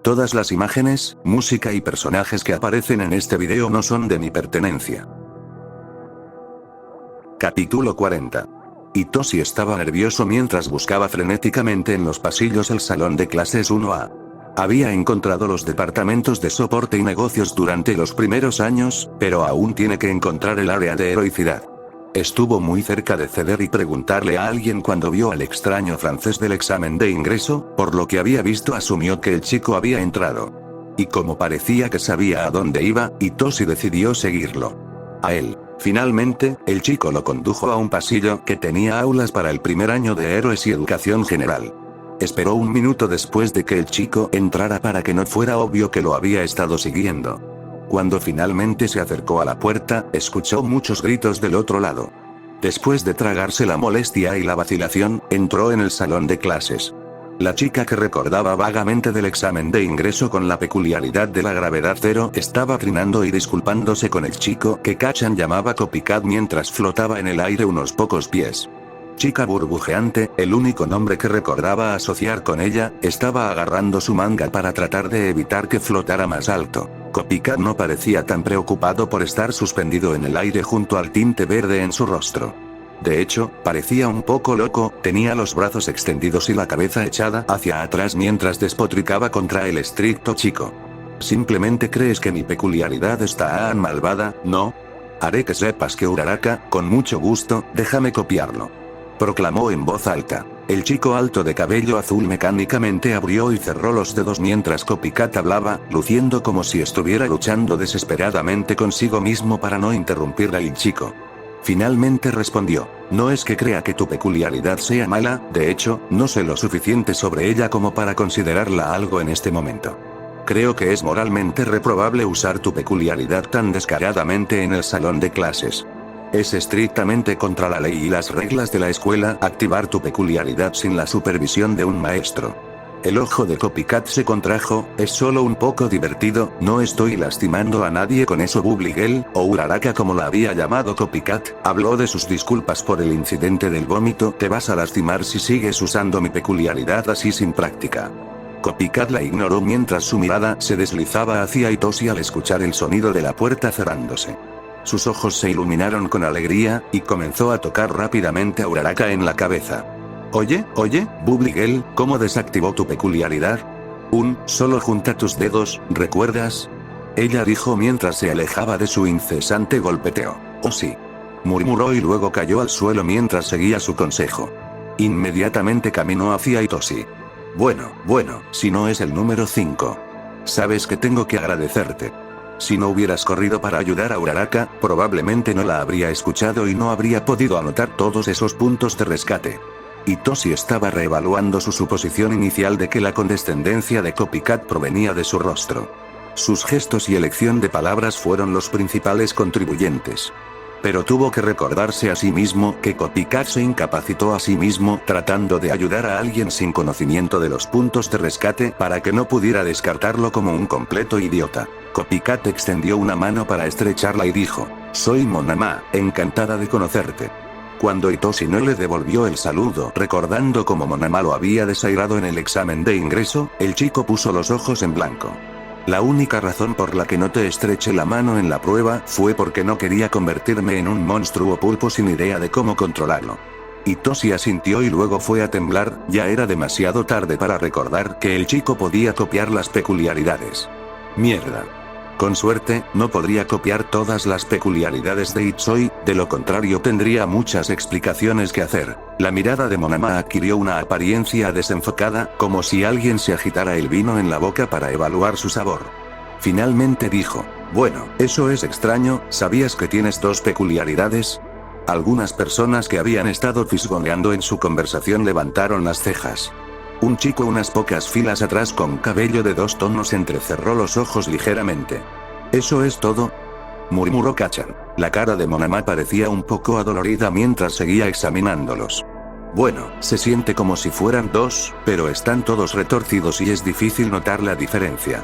Todas las imágenes, música y personajes que aparecen en este video no son de mi pertenencia. Capítulo 40. Hitoshi estaba nervioso mientras buscaba frenéticamente en los pasillos el salón de clases 1A. Había encontrado los departamentos de soporte y negocios durante los primeros años, pero aún tiene que encontrar el área de heroicidad. Estuvo muy cerca de ceder y preguntarle a alguien cuando vio al extraño francés del examen de ingreso, por lo que había visto asumió que el chico había entrado. Y como parecía que sabía a dónde iba, Hitoshi decidió seguirlo. A él. Finalmente, el chico lo condujo a un pasillo que tenía aulas para el primer año de héroes y educación general. Esperó un minuto después de que el chico entrara para que no fuera obvio que lo había estado siguiendo. Cuando finalmente se acercó a la puerta, escuchó muchos gritos del otro lado. Después de tragarse la molestia y la vacilación, entró en el salón de clases. La chica que recordaba vagamente del examen de ingreso con la peculiaridad de la gravedad cero estaba trinando y disculpándose con el chico que Kachan llamaba Copycat mientras flotaba en el aire unos pocos pies. Chica burbujeante, el único nombre que recordaba asociar con ella, estaba agarrando su manga para tratar de evitar que flotara más alto. Copycat no parecía tan preocupado por estar suspendido en el aire junto al tinte verde en su rostro. De hecho, parecía un poco loco, tenía los brazos extendidos y la cabeza echada hacia atrás mientras despotricaba contra el estricto chico. ¿Simplemente crees que mi peculiaridad está tan malvada, no? Haré que sepas que Uraraka, con mucho gusto, déjame copiarlo. Proclamó en voz alta. El chico alto de cabello azul mecánicamente abrió y cerró los dedos mientras Copycat hablaba, luciendo como si estuviera luchando desesperadamente consigo mismo para no interrumpir al chico. Finalmente respondió, no es que crea que tu peculiaridad sea mala, de hecho, no sé lo suficiente sobre ella como para considerarla algo en este momento. Creo que es moralmente reprobable usar tu peculiaridad tan descaradamente en el salón de clases. Es estrictamente contra la ley y las reglas de la escuela activar tu peculiaridad sin la supervisión de un maestro. El ojo de Copycat se contrajo, es solo un poco divertido, no estoy lastimando a nadie con eso. Bubblegirl, o Uraraka como la había llamado Copycat, habló de sus disculpas por el incidente del vómito. Te vas a lastimar si sigues usando mi peculiaridad así sin práctica. Copycat la ignoró mientras su mirada se deslizaba hacia Hitoshi al escuchar el sonido de la puerta cerrándose. Sus ojos se iluminaron con alegría, y comenzó a tocar rápidamente a Uraraka en la cabeza. Oye, Bubblegirl, ¿cómo desactivó tu peculiaridad? Solo junta tus dedos, ¿recuerdas? Ella dijo mientras se alejaba de su incesante golpeteo. Oh sí. Murmuró y luego cayó al suelo mientras seguía su consejo. Inmediatamente caminó hacia Hitoshi. Bueno, si no es el número 5. Sabes que tengo que agradecerte. Si no hubieras corrido para ayudar a Uraraka, probablemente no la habría escuchado y no habría podido anotar todos esos puntos de rescate. Hitoshi estaba reevaluando su suposición inicial de que la condescendencia de Copycat provenía de su rostro. Sus gestos y elección de palabras fueron los principales contribuyentes. Pero tuvo que recordarse a sí mismo que Copycat se incapacitó a sí mismo tratando de ayudar a alguien sin conocimiento de los puntos de rescate para que no pudiera descartarlo como un completo idiota. Copycat extendió una mano para estrecharla y dijo, soy Monama, encantada de conocerte. Cuando Hitoshi no le devolvió el saludo recordando cómo Monama lo había desairado en el examen de ingreso, el chico puso los ojos en blanco. La única razón por la que no te estreché la mano en la prueba fue porque no quería convertirme en un monstruo pulpo sin idea de cómo controlarlo. Hitoshi asintió y luego fue a temblar, ya era demasiado tarde para recordar que el chico podía copiar las peculiaridades. Mierda. Con suerte, no podría copiar todas las peculiaridades de Hitoshi, de lo contrario tendría muchas explicaciones que hacer. La mirada de Monama adquirió una apariencia desenfocada, como si alguien se agitara el vino en la boca para evaluar su sabor. Finalmente dijo, bueno, eso es extraño, ¿sabías que tienes 2 peculiaridades? Algunas personas que habían estado fisgoneando en su conversación levantaron las cejas. Un chico unas pocas filas atrás con cabello de 2 tonos entrecerró los ojos ligeramente. ¿Eso es todo? Murmuró Kachan. La cara de Monama parecía un poco adolorida mientras seguía examinándolos. Bueno, se siente como si fueran 2, pero están todos retorcidos y es difícil notar la diferencia.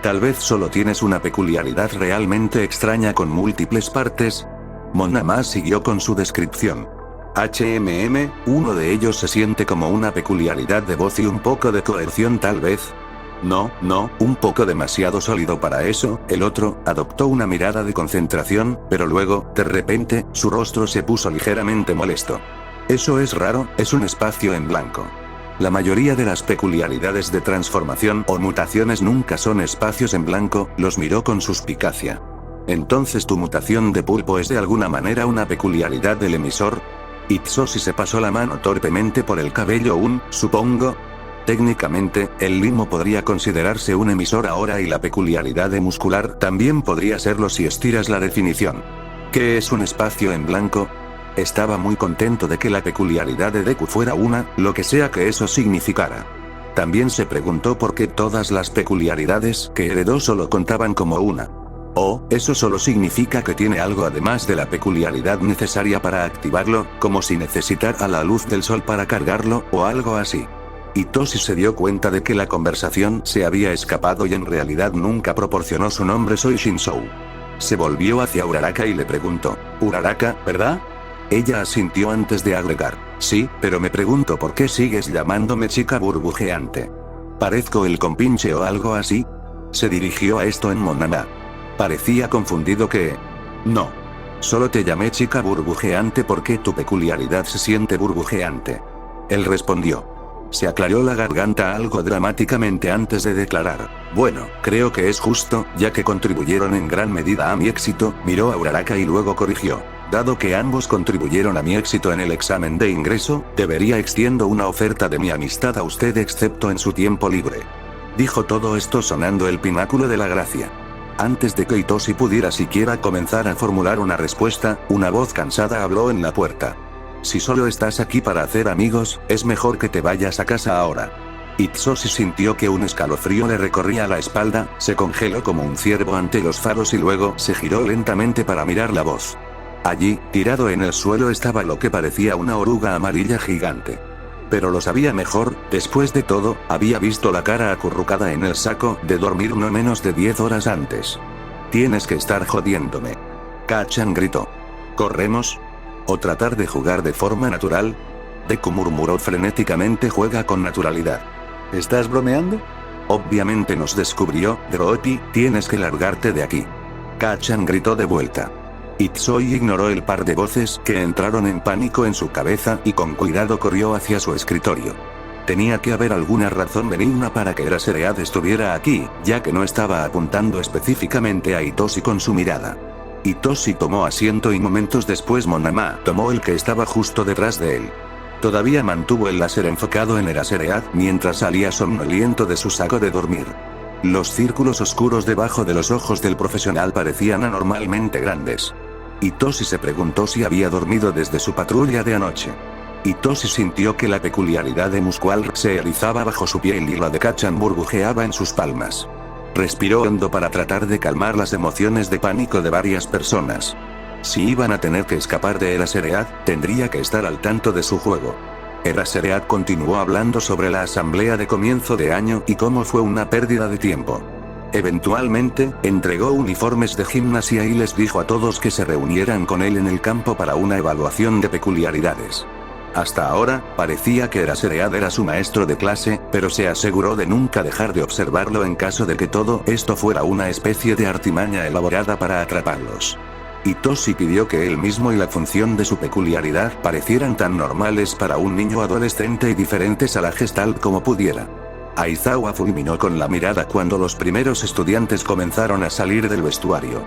Tal vez solo tienes una peculiaridad realmente extraña con múltiples partes. Monama siguió con su descripción. Uno de ellos se siente como una peculiaridad de voz y un poco de coerción tal vez. No, un poco demasiado sólido para eso. El otro adoptó una mirada de concentración, pero luego, de repente, su rostro se puso ligeramente molesto. Eso es raro, es un espacio en blanco. La mayoría de las peculiaridades de transformación o mutaciones nunca son espacios en blanco, los miró con suspicacia. Entonces tu mutación de pulpo es de alguna manera una peculiaridad del emisor. Ipsosi se pasó la mano torpemente por el cabello. Supongo. Técnicamente, el limo podría considerarse un emisor ahora y la peculiaridad de muscular también podría serlo si estiras la definición. ¿Qué es un espacio en blanco? Estaba muy contento de que la peculiaridad de Deku fuera una, lo que sea que eso significara. También se preguntó por qué todas las peculiaridades que heredó solo contaban como una. Eso solo significa que tiene algo además de la peculiaridad necesaria para activarlo, como si necesitara la luz del sol para cargarlo, o algo así. Itoshi se dio cuenta de que la conversación se había escapado y en realidad nunca proporcionó su nombre. Soy Shinzou. Se volvió hacia Uraraka y le preguntó, Uraraka, ¿verdad? Ella asintió antes de agregar, sí, pero me pregunto por qué sigues llamándome chica burbujeante. ¿Parezco el compinche o algo así? Se dirigió a esto en Monama. Parecía confundido que... No. Solo te llamé chica burbujeante porque tu peculiaridad se siente burbujeante. Él respondió. Se aclaró la garganta algo dramáticamente antes de declarar. Bueno, creo que es justo, ya que contribuyeron en gran medida a mi éxito. Miró a Uraraka y luego corrigió. Dado que ambos contribuyeron a mi éxito en el examen de ingreso, debería extiendo una oferta de mi amistad a usted excepto en su tiempo libre. Dijo todo esto sonando el pináculo de la gracia. Antes de que Itoshi pudiera siquiera comenzar a formular una respuesta, una voz cansada habló en la puerta. Si solo estás aquí para hacer amigos, es mejor que te vayas a casa ahora. Itoshi sintió que un escalofrío le recorría la espalda, se congeló como un ciervo ante los faros y luego se giró lentamente para mirar la voz. Allí, tirado en el suelo estaba lo que parecía una oruga amarilla gigante. Pero lo sabía mejor, después de todo, había visto la cara acurrucada en el saco de dormir no menos de 10 horas antes. Tienes que estar jodiéndome. Kachan gritó. ¿Corremos? ¿O tratar de jugar de forma natural? Deku murmuró frenéticamente. Juega con naturalidad. ¿Estás bromeando? Obviamente nos descubrió, Droopy, tienes que largarte de aquí. Kachan gritó de vuelta. Itsoi ignoró el par de voces que entraron en pánico en su cabeza y con cuidado corrió hacia su escritorio. Tenía que haber alguna razón benigna para que Eraserhead estuviera aquí, ya que no estaba apuntando específicamente a Itoshi con su mirada. Itoshi tomó asiento y momentos después Monama tomó el que estaba justo detrás de él. Todavía mantuvo el láser enfocado en Eraserhead mientras salía somnoliento de su saco de dormir. Los círculos oscuros debajo de los ojos del profesional parecían anormalmente grandes. Itoshi se preguntó si había dormido desde su patrulla de anoche. Itoshi sintió que la peculiaridad de Muscual se erizaba bajo su piel y la de Kachan burbujeaba en sus palmas. Respiró hondo para tratar de calmar las emociones de pánico de varias personas. Si iban a tener que escapar de Eraserhead, tendría que estar al tanto de su juego. Eraserhead continuó hablando sobre la asamblea de comienzo de año y cómo fue una pérdida de tiempo. Eventualmente, entregó uniformes de gimnasia y les dijo a todos que se reunieran con él en el campo para una evaluación de peculiaridades. Hasta ahora, parecía que Eraserhead era su maestro de clase, pero se aseguró de nunca dejar de observarlo en caso de que todo esto fuera una especie de artimaña elaborada para atraparlos. Itoshi pidió que él mismo y la función de su peculiaridad parecieran tan normales para un niño adolescente y diferentes a la Gestalt como pudiera. Aizawa fulminó con la mirada cuando los primeros estudiantes comenzaron a salir del vestuario.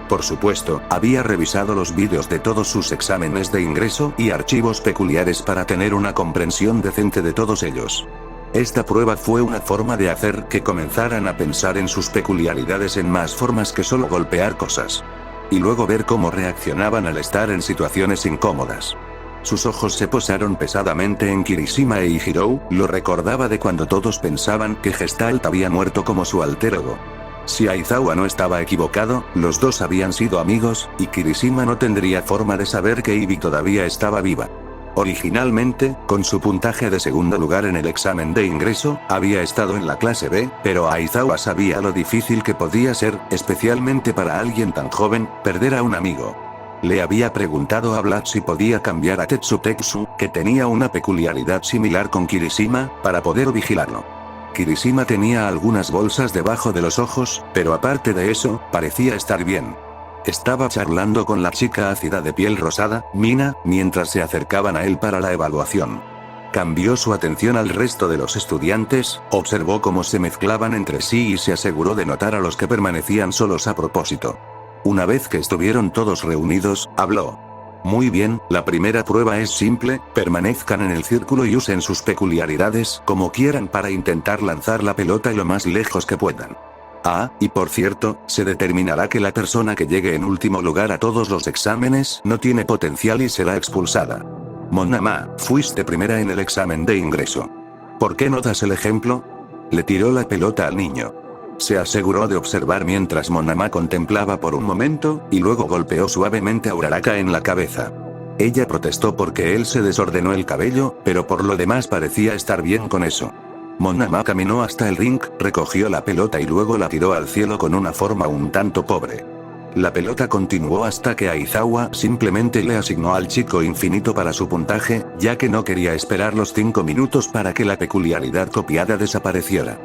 Por supuesto, había revisado los vídeos de todos sus exámenes de ingreso y archivos peculiares para tener una comprensión decente de todos ellos. Esta prueba fue una forma de hacer que comenzaran a pensar en sus peculiaridades en más formas que solo golpear cosas. Y luego ver cómo reaccionaban al estar en situaciones incómodas. Sus ojos se posaron pesadamente en Kirishima e Hiro, lo recordaba de cuando todos pensaban que Gestalt había muerto como su alter ego. Si Aizawa no estaba equivocado, los dos habían sido amigos, y Kirishima no tendría forma de saber que Ibi todavía estaba viva. Originalmente, con su puntaje de segundo lugar en el examen de ingreso, había estado en la clase B, pero Aizawa sabía lo difícil que podía ser, especialmente para alguien tan joven, perder a un amigo. Le había preguntado a Black si podía cambiar a Tetsu, que tenía una peculiaridad similar con Kirishima, para poder vigilarlo. Kirishima tenía algunas bolsas debajo de los ojos, pero aparte de eso, parecía estar bien. Estaba charlando con la chica ácida de piel rosada, Mina, mientras se acercaban a él para la evaluación. Cambió su atención al resto de los estudiantes, observó cómo se mezclaban entre sí y se aseguró de notar a los que permanecían solos a propósito. Una vez que estuvieron todos reunidos, habló. Muy bien, la primera prueba es simple, permanezcan en el círculo y usen sus peculiaridades como quieran para intentar lanzar la pelota lo más lejos que puedan. Ah, y por cierto, se determinará que la persona que llegue en último lugar a todos los exámenes no tiene potencial y será expulsada. Monama, fuiste primera en el examen de ingreso. ¿Por qué no das el ejemplo? Le tiró la pelota al niño. Se aseguró de observar mientras Monama contemplaba por un momento, y luego golpeó suavemente a Uraraka en la cabeza. Ella protestó porque él se desordenó el cabello, pero por lo demás parecía estar bien con eso. Monama caminó hasta el ring, recogió la pelota y luego la tiró al cielo con una forma un tanto pobre. La pelota continuó hasta que Aizawa simplemente le asignó al chico infinito para su puntaje, ya que no quería esperar los 5 minutos para que la peculiaridad copiada desapareciera.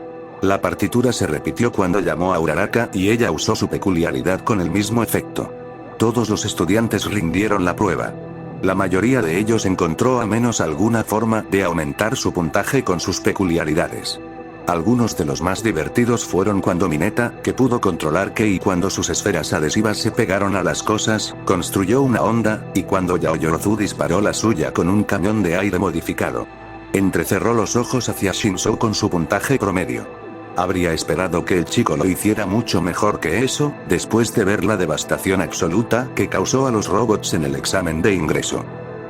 La partitura se repitió cuando llamó a Uraraka y ella usó su peculiaridad con el mismo efecto. Todos los estudiantes rindieron la prueba. La mayoría de ellos encontró al menos alguna forma de aumentar su puntaje con sus peculiaridades. Algunos de los más divertidos fueron cuando Mineta, que pudo controlar Kei, y cuando sus esferas adhesivas se pegaron a las cosas, construyó una onda, y cuando Yaoyorozu disparó la suya con un cañón de aire modificado. Entrecerró los ojos hacia Shinzo con su puntaje promedio. Habría esperado que el chico lo hiciera mucho mejor que eso, después de ver la devastación absoluta que causó a los robots en el examen de ingreso.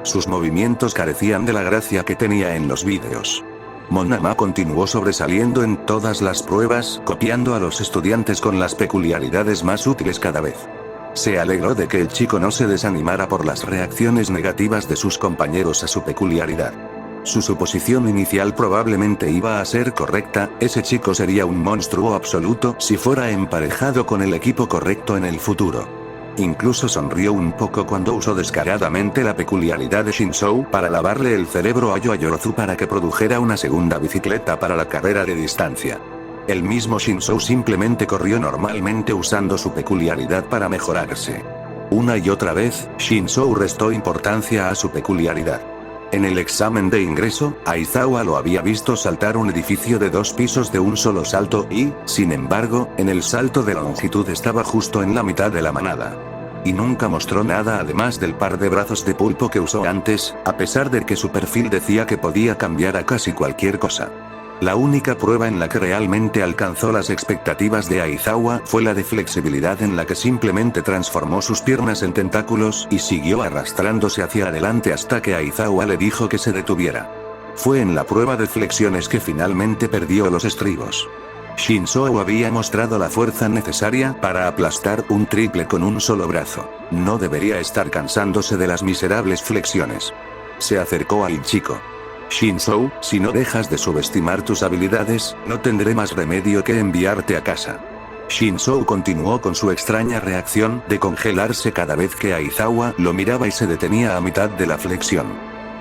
Sus movimientos carecían de la gracia que tenía en los vídeos. Monama continuó sobresaliendo en todas las pruebas, copiando a los estudiantes con las peculiaridades más útiles cada vez. Se alegró de que el chico no se desanimara por las reacciones negativas de sus compañeros a su peculiaridad. Su suposición inicial probablemente iba a ser correcta, ese chico sería un monstruo absoluto si fuera emparejado con el equipo correcto en el futuro. Incluso sonrió un poco cuando usó descaradamente la peculiaridad de Shinzo para lavarle el cerebro a Yaoyorozu para que produjera una segunda bicicleta para la carrera de distancia. El mismo Shinzo simplemente corrió normalmente usando su peculiaridad para mejorarse. Una y otra vez, Shinzo restó importancia a su peculiaridad. En el examen de ingreso, Aizawa lo había visto saltar un edificio de 2 pisos de un solo salto y, sin embargo, en el salto de longitud estaba justo en la mitad de la manada. Y nunca mostró nada además del par de brazos de pulpo que usó antes, a pesar de que su perfil decía que podía cambiar a casi cualquier cosa. La única prueba en la que realmente alcanzó las expectativas de Aizawa fue la de flexibilidad, en la que simplemente transformó sus piernas en tentáculos y siguió arrastrándose hacia adelante hasta que Aizawa le dijo que se detuviera. Fue en la prueba de flexiones que finalmente perdió los estribos. Shinzo había mostrado la fuerza necesaria para aplastar un triple con un solo brazo. No debería estar cansándose de las miserables flexiones. Se acercó al chico. Shinzo, si no dejas de subestimar tus habilidades, no tendré más remedio que enviarte a casa. Shinzo continuó con su extraña reacción de congelarse cada vez que Aizawa lo miraba y se detenía a mitad de la flexión.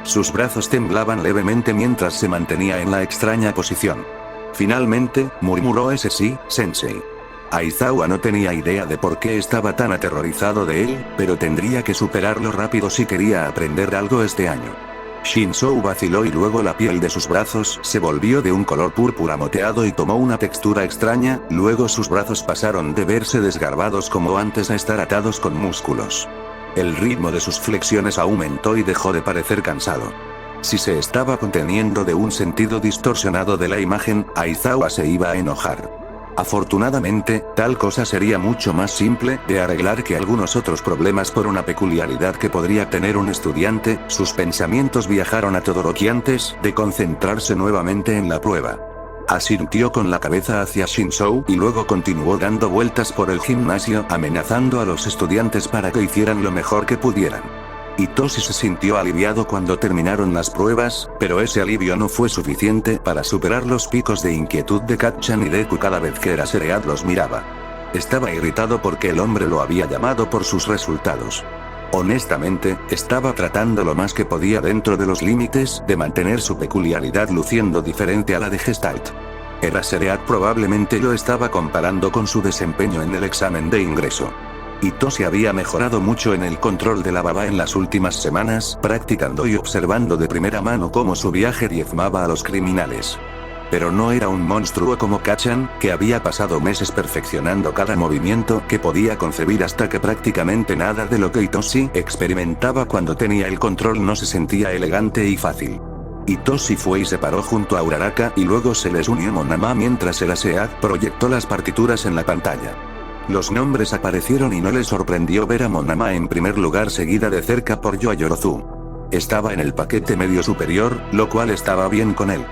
Sus brazos temblaban levemente mientras se mantenía en la extraña posición. Finalmente, murmuró: ese sí, sensei. Aizawa no tenía idea de por qué estaba tan aterrorizado de él, pero tendría que superarlo rápido si quería aprender algo este año. Shinzo vaciló y luego la piel de sus brazos se volvió de un color púrpura moteado y tomó una textura extraña, luego sus brazos pasaron de verse desgarbados como antes a estar atados con músculos. El ritmo de sus flexiones aumentó y dejó de parecer cansado. Si se estaba conteniendo de un sentido distorsionado de la imagen, Aizawa se iba a enojar. Afortunadamente, tal cosa sería mucho más simple de arreglar que algunos otros problemas por una peculiaridad que podría tener un estudiante. Sus pensamientos viajaron a Todoroki antes de concentrarse nuevamente en la prueba. Asintió con la cabeza hacia Shinzo y luego continuó dando vueltas por el gimnasio amenazando a los estudiantes para que hicieran lo mejor que pudieran. Itoshi se sintió aliviado cuando terminaron las pruebas, pero ese alivio no fue suficiente para superar los picos de inquietud de Kacchan y Deku cada vez que Eraserhead los miraba. Estaba irritado porque el hombre lo había llamado por sus resultados. Honestamente, estaba tratando lo más que podía dentro de los límites de mantener su peculiaridad luciendo diferente a la de Gestalt. Eraserhead probablemente lo estaba comparando con su desempeño en el examen de ingreso. Hitoshi había mejorado mucho en el control de la baba en las últimas semanas, practicando y observando de primera mano cómo su viaje diezmaba a los criminales. Pero no era un monstruo como Kacchan, que había pasado meses perfeccionando cada movimiento que podía concebir hasta que prácticamente nada de lo que Hitoshi experimentaba cuando tenía el control no se sentía elegante y fácil. Hitoshi fue y se paró junto a Uraraka y luego se les unió Monama mientras Eraserhead proyectó las partituras en la pantalla. Los nombres aparecieron y no le sorprendió ver a Monama en primer lugar seguida de cerca por Yoayorozu. Estaba en el paquete medio superior, lo cual estaba bien con él.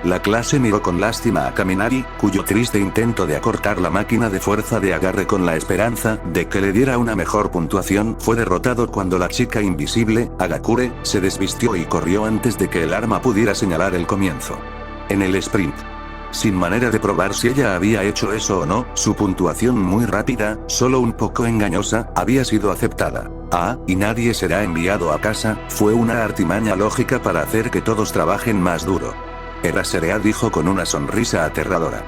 La clase miró con lástima a Kaminari, cuyo triste intento de acortar la máquina de fuerza de agarre con la esperanza de que le diera una mejor puntuación fue derrotado cuando la chica invisible, Agakure, se desvistió y corrió antes de que el arma pudiera señalar el comienzo. En el sprint. Sin manera de probar si ella había hecho eso o no, su puntuación muy rápida, solo un poco engañosa, había sido aceptada. Y nadie será enviado a casa, fue una artimaña lógica para hacer que todos trabajen más duro. Eraserhead dijo con una sonrisa aterradora.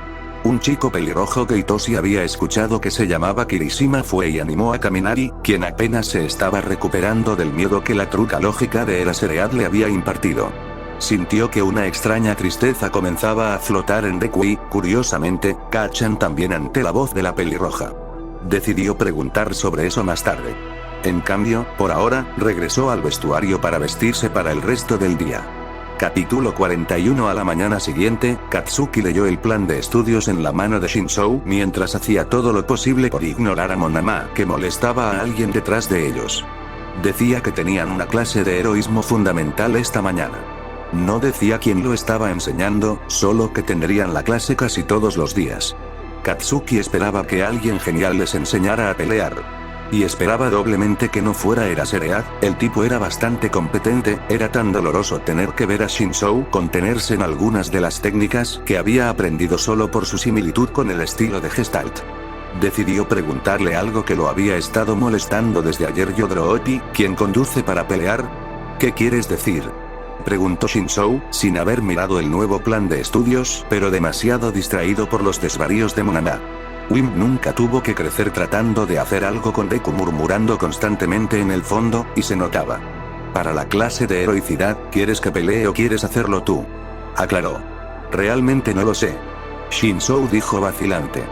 Un chico pelirrojo que Hitoshi había escuchado que se llamaba Kirishima fue y animó a Kaminari, quien apenas se estaba recuperando del miedo que la truca lógica de Eraserhead le había impartido. Sintió que una extraña tristeza comenzaba a flotar en Deku y, curiosamente, Kacchan también ante la voz de la pelirroja. Decidió preguntar sobre eso más tarde. En cambio, por ahora, regresó al vestuario para vestirse para el resto del día. Capítulo 41. A la mañana siguiente, Katsuki leyó el plan de estudios en la mano de Shinzou mientras hacía todo lo posible por ignorar a Monama, que molestaba a alguien detrás de ellos. Decía que tenían una clase de heroísmo fundamental esta mañana. No decía quién lo estaba enseñando, solo que tendrían la clase casi todos los días. Katsuki esperaba que alguien genial les enseñara a pelear. Y esperaba doblemente que no fuera Eraserhead, el tipo era bastante competente, era tan doloroso tener que ver a Shinzou contenerse en algunas de las técnicas que había aprendido solo por su similitud con el estilo de Gestalt. Decidió preguntarle algo que lo había estado molestando desde ayer. Yodoroki, quien conduce para pelear. ¿Qué quieres decir?, preguntó Shinzou, sin haber mirado el nuevo plan de estudios, pero demasiado distraído por los desvaríos de Monama. Wim nunca tuvo que crecer tratando de hacer algo con Deku murmurando constantemente en el fondo, y se notaba. Para la clase de heroicidad, ¿quieres que pelee o quieres hacerlo tú?, aclaró. Realmente no lo sé. Shinzou dijo vacilante.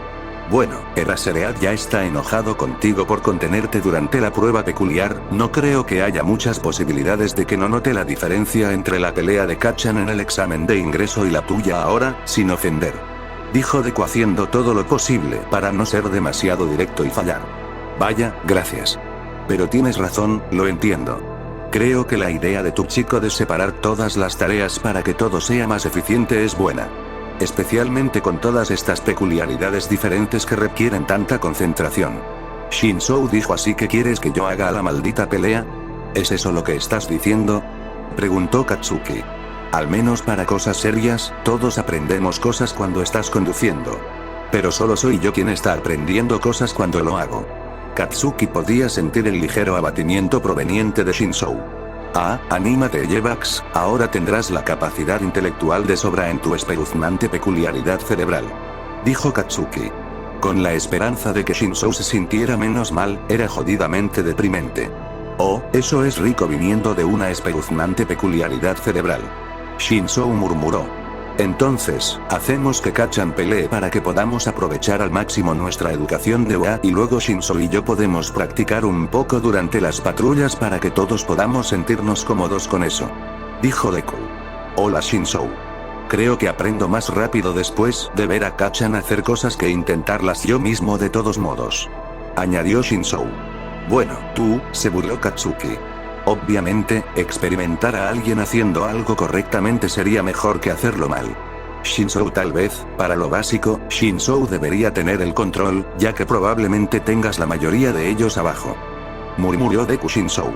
Bueno, Eraserhead ya está enojado contigo por contenerte durante la prueba peculiar, no creo que haya muchas posibilidades de que no note la diferencia entre la pelea de Kacchan en el examen de ingreso y la tuya ahora, sin ofender. Dijo Deku haciendo todo lo posible para no ser demasiado directo y fallar. Vaya, gracias. Pero tienes razón, lo entiendo. Creo que la idea de tu chico de separar todas las tareas para que todo sea más eficiente es buena. Especialmente con todas estas peculiaridades diferentes que requieren tanta concentración. Shinzou dijo. ¿Así que quieres que yo haga la maldita pelea? ¿Es eso lo que estás diciendo?, preguntó Katsuki. Al menos para cosas serias, todos aprendemos cosas cuando estás conduciendo. Pero solo soy yo quien está aprendiendo cosas cuando lo hago. Katsuki podía sentir el ligero abatimiento proveniente de Shinzou. Anímate Yevax, ahora tendrás la capacidad intelectual de sobra en tu espeluznante peculiaridad cerebral. Dijo Katsuki. Con la esperanza de que Shinzou se sintiera menos mal, era jodidamente deprimente. Oh, eso es rico viniendo de una espeluznante peculiaridad cerebral. Shinzou murmuró. Entonces, hacemos que Kacchan pelee para que podamos aprovechar al máximo nuestra educación de OA y luego Shinzou y yo podemos practicar un poco durante las patrullas para que todos podamos sentirnos cómodos con eso. Dijo Deku. Hola Shinzou. Creo que aprendo más rápido después de ver a Kacchan hacer cosas que intentarlas yo mismo de todos modos. Añadió Shinzou. Bueno, se burló Katsuki. Obviamente, experimentar a alguien haciendo algo correctamente sería mejor que hacerlo mal. Shinzou tal vez, para lo básico, Shinzou debería tener el control, ya que probablemente tengas la mayoría de ellos abajo. Murmuró Deku. Shinzou.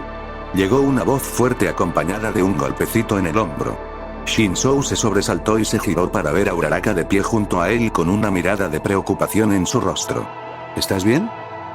Llegó una voz fuerte acompañada de un golpecito en el hombro. Shinzou se sobresaltó y se giró para ver a Uraraka de pie junto a él con una mirada de preocupación en su rostro. ¿Estás bien?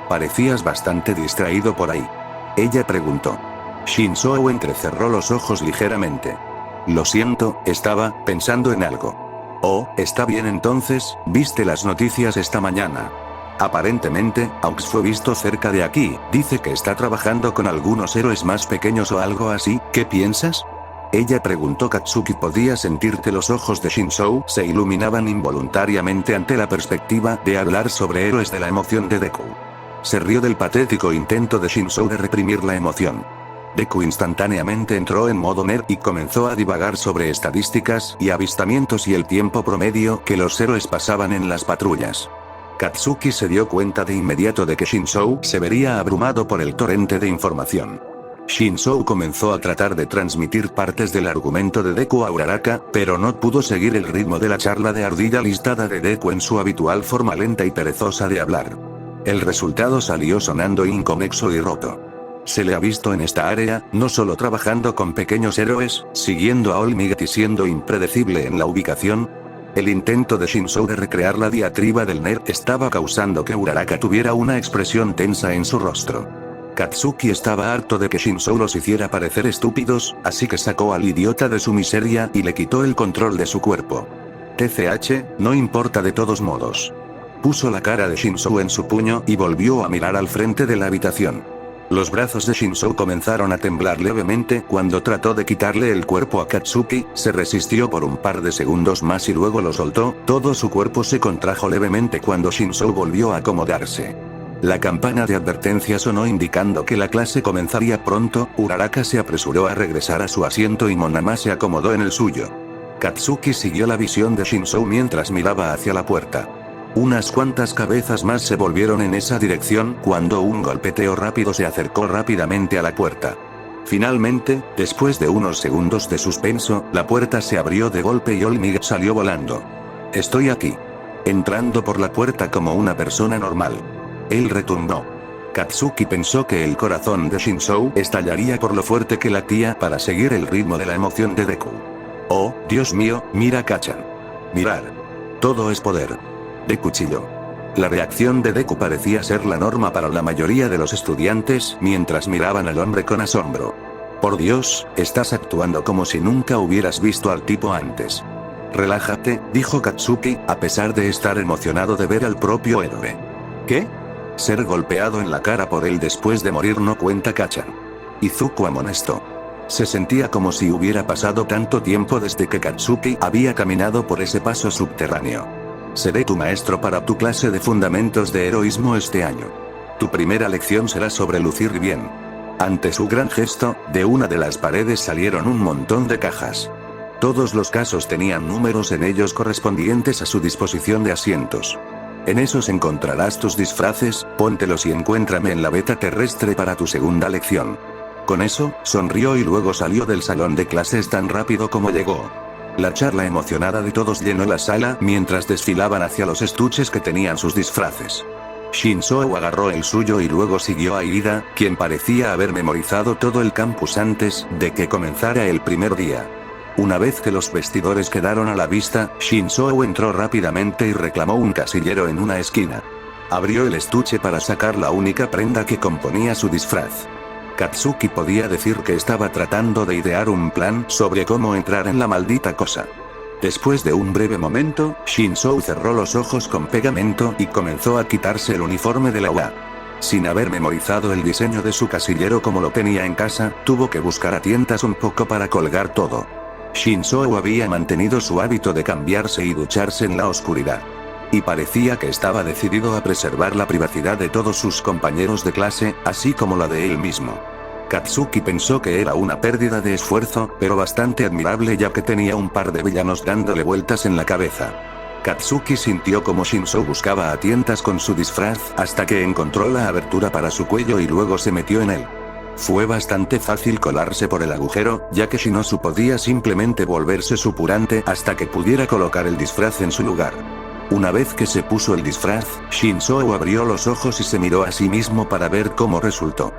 Parecías bastante distraído por ahí. Ella preguntó. Shinzou entrecerró los ojos ligeramente. Lo siento, estaba pensando en algo. Oh, está bien entonces, ¿viste las noticias esta mañana? Aparentemente, Aux fue visto cerca de aquí, dice que está trabajando con algunos héroes más pequeños o algo así, ¿qué piensas? Ella preguntó. Katsuki podía sentir que los ojos de Shinzou se iluminaban involuntariamente ante la perspectiva de hablar sobre héroes de la emoción de Deku. Se rió del patético intento de Shinzou de reprimir la emoción. Deku instantáneamente entró en modo nerd y comenzó a divagar sobre estadísticas y avistamientos y el tiempo promedio que los héroes pasaban en las patrullas. Katsuki se dio cuenta de inmediato de que Shinzou se vería abrumado por el torrente de información. Shinzou comenzó a tratar de transmitir partes del argumento de Deku a Uraraka, pero no pudo seguir el ritmo de la charla de ardilla listada de Deku en su habitual forma lenta y perezosa de hablar. El resultado salió sonando inconexo y roto. Se le ha visto en esta área, no solo trabajando con pequeños héroes, siguiendo a All Might y siendo impredecible en la ubicación. El intento de Shinzou de recrear la diatriba del nerd estaba causando que Uraraka tuviera una expresión tensa en su rostro. Katsuki estaba harto de que Shinzou los hiciera parecer estúpidos, así que sacó al idiota de su miseria y le quitó el control de su cuerpo. TCH, no importa de todos modos. Puso la cara de Shinzou en su puño y volvió a mirar al frente de la habitación. Los brazos de Shinzou comenzaron a temblar levemente cuando trató de quitarle el cuerpo a Katsuki, se resistió por un par de segundos más y luego lo soltó, todo su cuerpo se contrajo levemente cuando Shinzou volvió a acomodarse. La campana de advertencia sonó indicando que la clase comenzaría pronto. Uraraka se apresuró a regresar a su asiento y Monama se acomodó en el suyo. Katsuki siguió la visión de Shinzou mientras miraba hacia la puerta. Unas cuantas cabezas más se volvieron en esa dirección cuando un golpeteo rápido se acercó rápidamente a la puerta. Finalmente, después de unos segundos de suspenso, la puerta se abrió de golpe y All Might salió volando. Estoy aquí. Entrando por la puerta como una persona normal. Él retumbó. Katsuki pensó que el corazón de Shinzou estallaría por lo fuerte que latía para seguir el ritmo de la emoción de Deku. Oh, Dios mío, mira Kachan. Mirar. Todo es poder. Deku chilló. La reacción de Deku parecía ser la norma para la mayoría de los estudiantes mientras miraban al hombre con asombro. Por Dios, estás actuando como si nunca hubieras visto al tipo antes. Relájate, dijo Katsuki, a pesar de estar emocionado de ver al propio héroe. ¿Qué? Ser golpeado en la cara por él después de morir no cuenta, Kachan. Izuku amonestó. Se sentía como si hubiera pasado tanto tiempo desde que Katsuki había caminado por ese paso subterráneo. Seré tu maestro para tu clase de fundamentos de heroísmo este año. Tu primera lección será sobre lucir bien. Ante su gran gesto, de una de las paredes salieron un montón de cajas. Todos los casos tenían números en ellos correspondientes a su disposición de asientos. En esos encontrarás tus disfraces, póntelos y encuéntrame en la beta terrestre para tu segunda lección. Con eso, sonrió y luego salió del salón de clases tan rápido como llegó. La charla emocionada de todos llenó la sala mientras desfilaban hacia los estuches que tenían sus disfraces. Shinzou agarró el suyo y luego siguió a Irida, quien parecía haber memorizado todo el campus antes de que comenzara el primer día. Una vez que los vestidores quedaron a la vista, Shinzou entró rápidamente y reclamó un casillero en una esquina. Abrió el estuche para sacar la única prenda que componía su disfraz. Katsuki podía decir que estaba tratando de idear un plan sobre cómo entrar en la maldita cosa. Después de un breve momento, Shinzou cerró los ojos con pegamento y comenzó a quitarse el uniforme de la UA. Sin haber memorizado el diseño de su casillero como lo tenía en casa, tuvo que buscar a tientas un poco para colgar todo. Shinzou había mantenido su hábito de cambiarse y ducharse en la oscuridad. Y parecía que estaba decidido a preservar la privacidad de todos sus compañeros de clase, así como la de él mismo. Katsuki pensó que era una pérdida de esfuerzo, pero bastante admirable ya que tenía un par de villanos dándole vueltas en la cabeza. Katsuki sintió como Shinzou buscaba a tientas con su disfraz hasta que encontró la abertura para su cuello y luego se metió en él. Fue bastante fácil colarse por el agujero, ya que Shinozu podía simplemente volverse supurante hasta que pudiera colocar el disfraz en su lugar. Una vez que se puso el disfraz, Shinzou abrió los ojos y se miró a sí mismo para ver cómo resultó.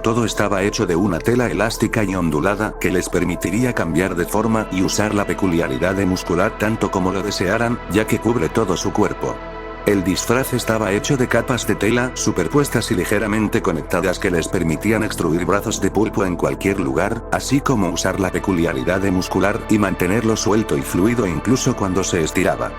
Todo estaba hecho de una tela elástica y ondulada que les permitiría cambiar de forma y usar la peculiaridad de muscular tanto como lo desearan, ya que cubre todo su cuerpo. El disfraz estaba hecho de capas de tela superpuestas y ligeramente conectadas que les permitían extruir brazos de pulpo en cualquier lugar, así como usar la peculiaridad de muscular y mantenerlo suelto y fluido incluso cuando se estiraba.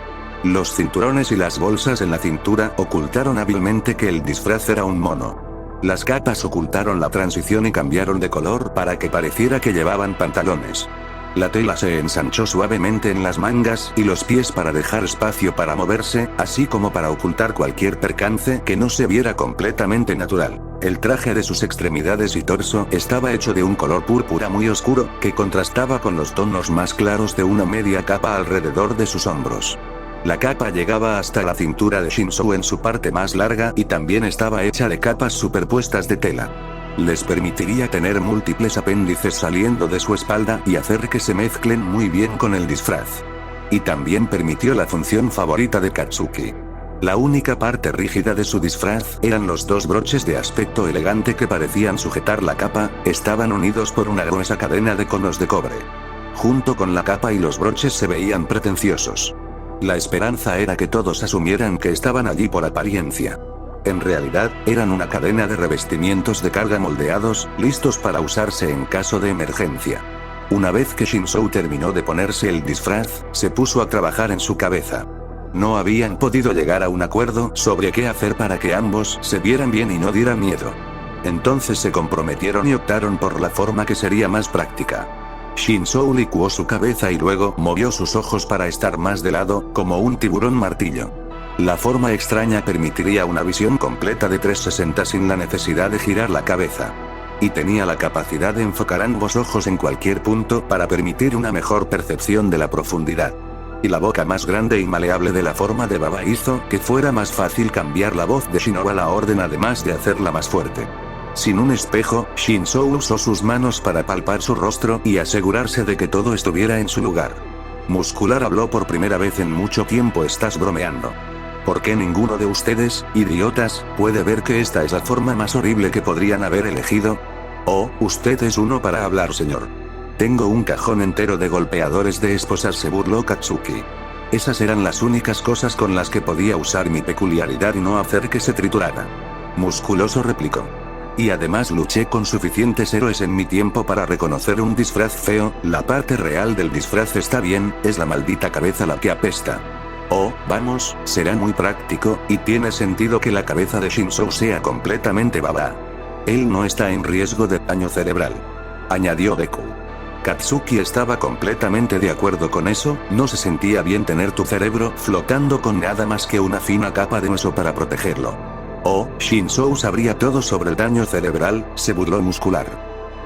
Los cinturones y las bolsas en la cintura ocultaron hábilmente que el disfraz era un mono. Las capas ocultaron la transición y cambiaron de color para que pareciera que llevaban pantalones. La tela se ensanchó suavemente en las mangas y los pies para dejar espacio para moverse, así como para ocultar cualquier percance que no se viera completamente natural. El traje de sus extremidades y torso estaba hecho de un color púrpura muy oscuro, que contrastaba con los tonos más claros de una media capa alrededor de sus hombros. La capa llegaba hasta la cintura de Shinzou en su parte más larga y también estaba hecha de capas superpuestas de tela. Les permitiría tener múltiples apéndices saliendo de su espalda y hacer que se mezclen muy bien con el disfraz. Y también permitió la función favorita de Katsuki. La única parte rígida de su disfraz eran los dos broches de aspecto elegante que parecían sujetar la capa, estaban unidos por una gruesa cadena de conos de cobre. Junto con la capa y los broches se veían pretenciosos. La esperanza era que todos asumieran que estaban allí por apariencia. En realidad, eran una cadena de revestimientos de carga moldeados, listos para usarse en caso de emergencia. Una vez que Shinzou terminó de ponerse el disfraz, se puso a trabajar en su cabeza. No habían podido llegar a un acuerdo sobre qué hacer para que ambos se vieran bien y no dieran miedo. Entonces se comprometieron y optaron por la forma que sería más práctica. Shinzou licuó su cabeza y luego movió sus ojos para estar más de lado, como un tiburón martillo. La forma extraña permitiría una visión completa de 360 sin la necesidad de girar la cabeza. Y tenía la capacidad de enfocar ambos ojos en cualquier punto para permitir una mejor percepción de la profundidad. Y la boca más grande y maleable de la forma de Baba hizo que fuera más fácil cambiar la voz de Shinzou a la orden además de hacerla más fuerte. Sin un espejo, Shinzou usó sus manos para palpar su rostro y asegurarse de que todo estuviera en su lugar. Muscular habló por primera vez en mucho tiempo. ¿Estás bromeando? ¿Por qué ninguno de ustedes, idiotas, puede ver que esta es la forma más horrible que podrían haber elegido? Oh, usted es uno para hablar, señor. Tengo un cajón entero de golpeadores de esposas, se burló Katsuki. Esas eran las únicas cosas con las que podía usar mi peculiaridad y no hacer que se triturara. Musculoso replicó. Y además luché con suficientes héroes en mi tiempo para reconocer un disfraz feo. La parte real del disfraz está bien, es la maldita cabeza la que apesta. Oh, vamos, será muy práctico, y tiene sentido que la cabeza de Shinzou sea completamente baba. Él no está en riesgo de daño cerebral, añadió Deku. Katsuki estaba completamente de acuerdo con eso. No se sentía bien tener tu cerebro flotando con nada más que una fina capa de hueso para protegerlo. Oh, Shinzou sabría todo sobre el daño cerebral, se burló Muscular.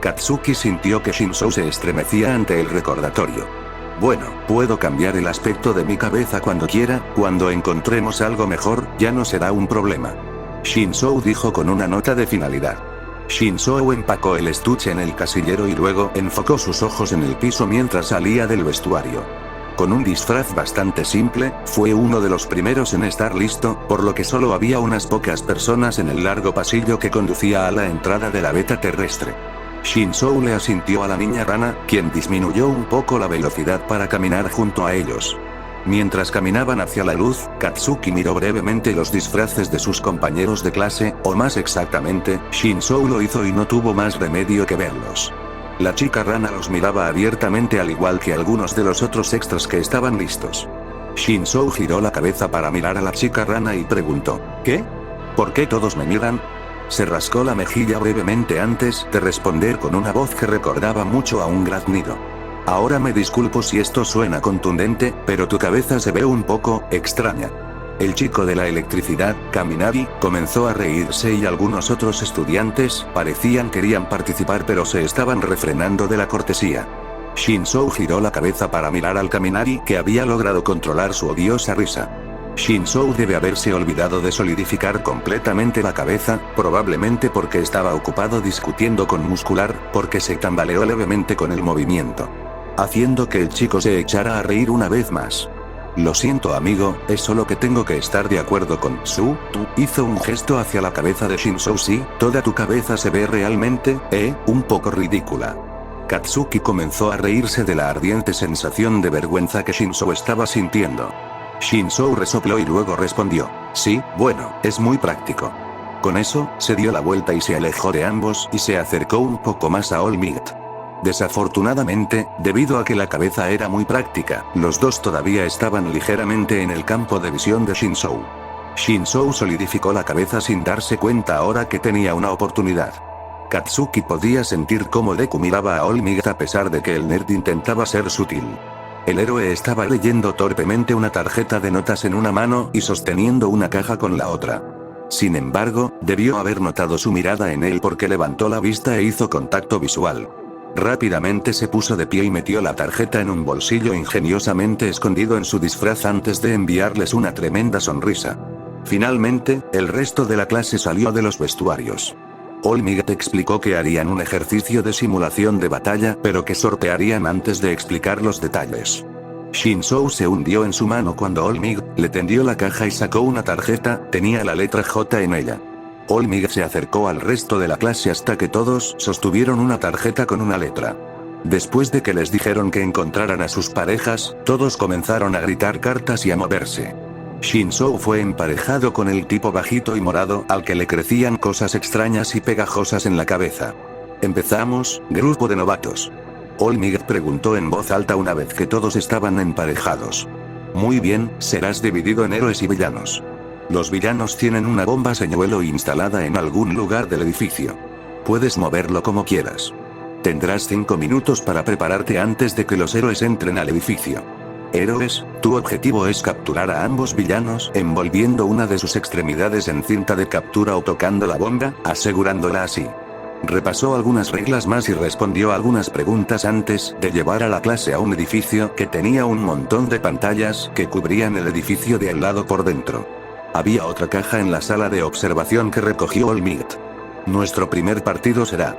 Katsuki sintió que Shinzou se estremecía ante el recordatorio. Bueno, puedo cambiar el aspecto de mi cabeza cuando quiera, cuando encontremos algo mejor, ya no será un problema. Shinzou dijo con una nota de finalidad. Shinzou empacó el estuche en el casillero y luego enfocó sus ojos en el piso mientras salía del vestuario. Con un disfraz bastante simple, fue uno de los primeros en estar listo, por lo que solo había unas pocas personas en el largo pasillo que conducía a la entrada de la beta terrestre. Shinzou le asintió a la niña rana, quien disminuyó un poco la velocidad para caminar junto a ellos. Mientras caminaban hacia la luz, Katsuki miró brevemente los disfraces de sus compañeros de clase, o más exactamente, Shinzou lo hizo y no tuvo más remedio que verlos. La chica rana los miraba abiertamente al igual que algunos de los otros extras que estaban listos. Shinzou giró la cabeza para mirar a la chica rana y preguntó, ¿qué? ¿Por qué todos me miran? Se rascó la mejilla brevemente antes de responder con una voz que recordaba mucho a un graznido. Ahora me disculpo si esto suena contundente, pero tu cabeza se ve un poco extraña. El chico de la electricidad, Kaminari, comenzó a reírse y algunos otros estudiantes parecían querían participar pero se estaban refrenando de la cortesía. Shinzou giró la cabeza para mirar al Kaminari que había logrado controlar su odiosa risa. Shinzou debe haberse olvidado de solidificar completamente la cabeza, probablemente porque estaba ocupado discutiendo con Muscular, porque se tambaleó levemente con el movimiento, haciendo que el chico se echara a reír una vez más. Lo siento amigo, es solo que tengo que estar de acuerdo con tú hizo un gesto hacia la cabeza de Shinzou. Sí, toda tu cabeza se ve realmente, un poco ridícula. Katsuki comenzó a reírse de la ardiente sensación de vergüenza que Shinzou estaba sintiendo. Shinzou resopló y luego respondió. Sí, bueno, es muy práctico. Con eso, se dio la vuelta y se alejó de ambos y se acercó un poco más a All Might. Desafortunadamente, debido a que la cabeza era muy práctica, los dos todavía estaban ligeramente en el campo de visión de Shinzou. Shinzou solidificó la cabeza sin darse cuenta ahora que tenía una oportunidad. Katsuki podía sentir cómo Deku miraba a All Might a pesar de que el nerd intentaba ser sutil. El héroe estaba leyendo torpemente una tarjeta de notas en una mano y sosteniendo una caja con la otra. Sin embargo, debió haber notado su mirada en él porque levantó la vista e hizo contacto visual. Rápidamente se puso de pie y metió la tarjeta en un bolsillo ingeniosamente escondido en su disfraz antes de enviarles una tremenda sonrisa. Finalmente, el resto de la clase salió de los vestuarios. All Might explicó que harían un ejercicio de simulación de batalla, pero que sortearían antes de explicar los detalles. Shinzou se hundió en su mano cuando All Might le tendió la caja y sacó una tarjeta, tenía la letra J en ella. All Might se acercó al resto de la clase hasta que todos sostuvieron una tarjeta con una letra. Después de que les dijeron que encontraran a sus parejas, todos comenzaron a gritar cartas y a moverse. Shinzou fue emparejado con el tipo bajito y morado al que le crecían cosas extrañas y pegajosas en la cabeza. Empezamos, grupo de novatos. All Might preguntó en voz alta una vez que todos estaban emparejados. Muy bien, serás dividido en héroes y villanos. Los villanos tienen una bomba señuelo instalada en algún lugar del edificio. Puedes moverlo como quieras. Tendrás 5 minutos para prepararte antes de que los héroes entren al edificio. Héroes, tu objetivo es capturar a ambos villanos envolviendo una de sus extremidades en cinta de captura o tocando la bomba, asegurándola así. Repasó algunas reglas más y respondió algunas preguntas antes de llevar a la clase a un edificio que tenía un montón de pantallas que cubrían el edificio de al lado por dentro. Había otra caja en la sala de observación que recogió All Might. Nuestro primer partido será.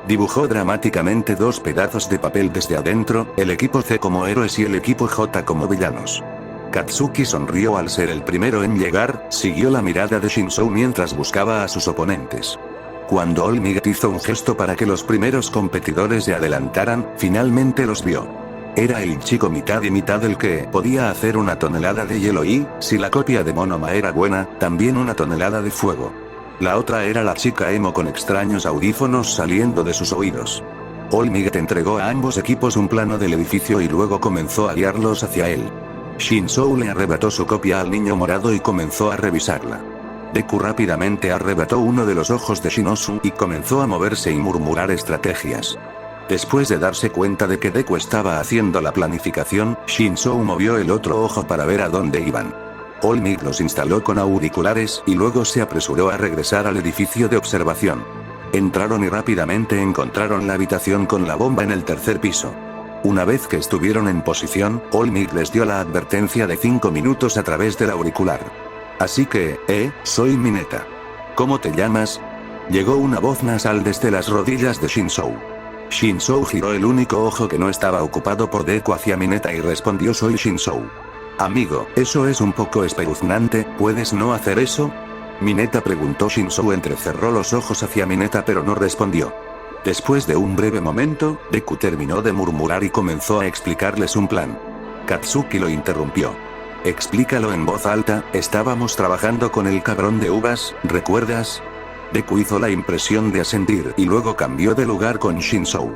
Dibujó dramáticamente 2 pedazos de papel desde adentro, el equipo C como héroes y el equipo J como villanos. Katsuki sonrió al ser el primero en llegar, siguió la mirada de Shinzou mientras buscaba a sus oponentes. Cuando All Might hizo un gesto para que los primeros competidores se adelantaran, finalmente los vio. Era el chico mitad y mitad el que podía hacer 1 tonelada de hielo y, si la copia de Monoma era buena, también 1 tonelada de fuego. La otra era la chica emo con extraños audífonos saliendo de sus oídos. All Might entregó a ambos equipos un plano del edificio y luego comenzó a guiarlos hacia él. Shinzou le arrebató su copia al niño morado y comenzó a revisarla. Deku rápidamente arrebató uno de los ojos de Shinosu y comenzó a moverse y murmurar estrategias. Después de darse cuenta de que Deku estaba haciendo la planificación, Shinzou movió el otro ojo para ver a dónde iban. All Might los instaló con auriculares y luego se apresuró a regresar al edificio de observación. Entraron y rápidamente encontraron la habitación con la bomba en el 3er piso. Una vez que estuvieron en posición, All Might les dio la advertencia de 5 minutos a través del auricular. Así que, soy Mineta. ¿Cómo te llamas? Llegó una voz nasal desde las rodillas de Shinzou. Shinzou giró el único ojo que no estaba ocupado por Deku hacia Mineta y respondió: soy Shinzou. Amigo, eso es un poco espeluznante, ¿puedes no hacer eso? Mineta preguntó. Shinzou entrecerró los ojos hacia Mineta pero no respondió. Después de un breve momento, Deku terminó de murmurar y comenzó a explicarles un plan. Katsuki lo interrumpió. Explícalo en voz alta, estábamos trabajando con el cabrón de uvas, ¿recuerdas? Deku hizo la impresión de asentir y luego cambió de lugar con Shinzou.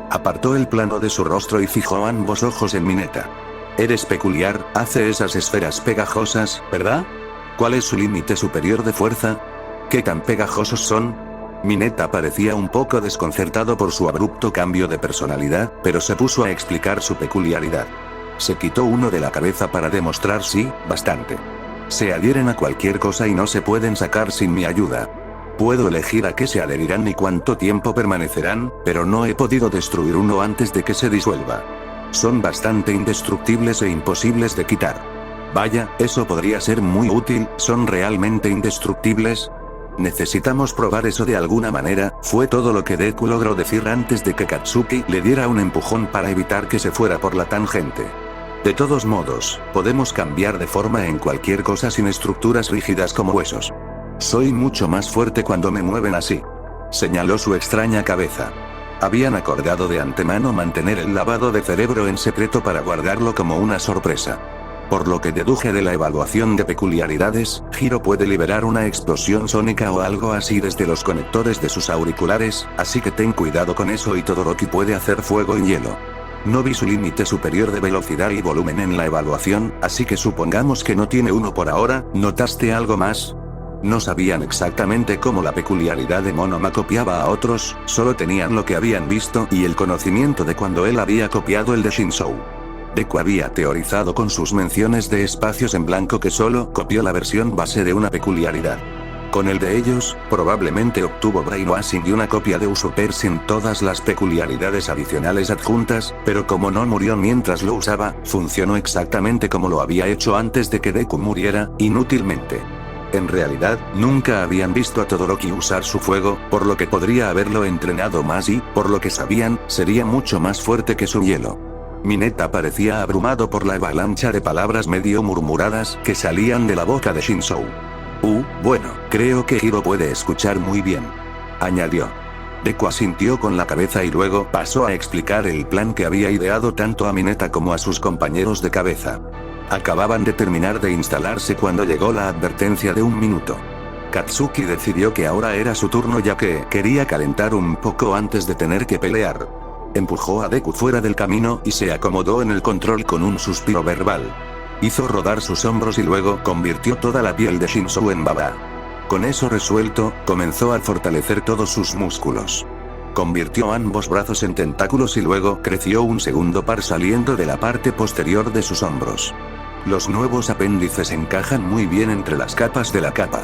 Apartó el plano de su rostro y fijó ambos ojos en Mineta. Eres peculiar, hace esas esferas pegajosas, ¿verdad? ¿Cuál es su límite superior de fuerza? ¿Qué tan pegajosos son? Mineta parecía un poco desconcertado por su abrupto cambio de personalidad, pero se puso a explicar su peculiaridad. Se quitó uno de la cabeza para demostrar sí, bastante. Se adhieren a cualquier cosa y no se pueden sacar sin mi ayuda. Puedo elegir a qué se adherirán y cuánto tiempo permanecerán, pero no he podido destruir uno antes de que se disuelva. Son bastante indestructibles e imposibles de quitar. Vaya, eso podría ser muy útil, ¿son realmente indestructibles? Necesitamos probar eso de alguna manera, fue todo lo que Deku logró decir antes de que Katsuki le diera un empujón para evitar que se fuera por la tangente. De todos modos, podemos cambiar de forma en cualquier cosa sin estructuras rígidas como huesos. Soy mucho más fuerte cuando me mueven así. Señaló su extraña cabeza. Habían acordado de antemano mantener el lavado de cerebro en secreto para guardarlo como una sorpresa. Por lo que deduje de la evaluación de peculiaridades, Hiro puede liberar una explosión sónica o algo así desde los conectores de sus auriculares, así que ten cuidado con eso, y Todoroki puede hacer fuego y hielo. No vi su límite superior de velocidad y volumen en la evaluación, así que supongamos que no tiene uno por ahora. ¿Notaste algo más? No sabían exactamente cómo la peculiaridad de Monoma copiaba a otros, solo tenían lo que habían visto y el conocimiento de cuando él había copiado el de Shinzou. Deku había teorizado con sus menciones de espacios en blanco que solo copió la versión base de una peculiaridad. Con el de ellos, probablemente obtuvo brainwashing y una copia de Usopp sin todas las peculiaridades adicionales adjuntas, pero como no murió mientras lo usaba, funcionó exactamente como lo había hecho antes de que Deku muriera, inútilmente. En realidad, nunca habían visto a Todoroki usar su fuego, por lo que podría haberlo entrenado más y, por lo que sabían, sería mucho más fuerte que su hielo. Mineta parecía abrumado por la avalancha de palabras medio murmuradas que salían de la boca de Shinzou. Bueno, creo que Hiro puede escuchar muy bien, añadió. Deku asintió con la cabeza y luego pasó a explicar el plan que había ideado tanto a Mineta como a sus compañeros de cabeza. Acababan de terminar de instalarse cuando llegó la advertencia de 1 minuto. Katsuki decidió que ahora era su turno ya que quería calentar un poco antes de tener que pelear. Empujó a Deku fuera del camino y se acomodó en el control con un suspiro verbal. Hizo rodar sus hombros y luego convirtió toda la piel de Shinzou en baba. Con eso resuelto, comenzó a fortalecer todos sus músculos. Convirtió ambos brazos en tentáculos y luego creció un segundo par saliendo de la parte posterior de sus hombros. Los nuevos apéndices encajan muy bien entre las capas de la capa.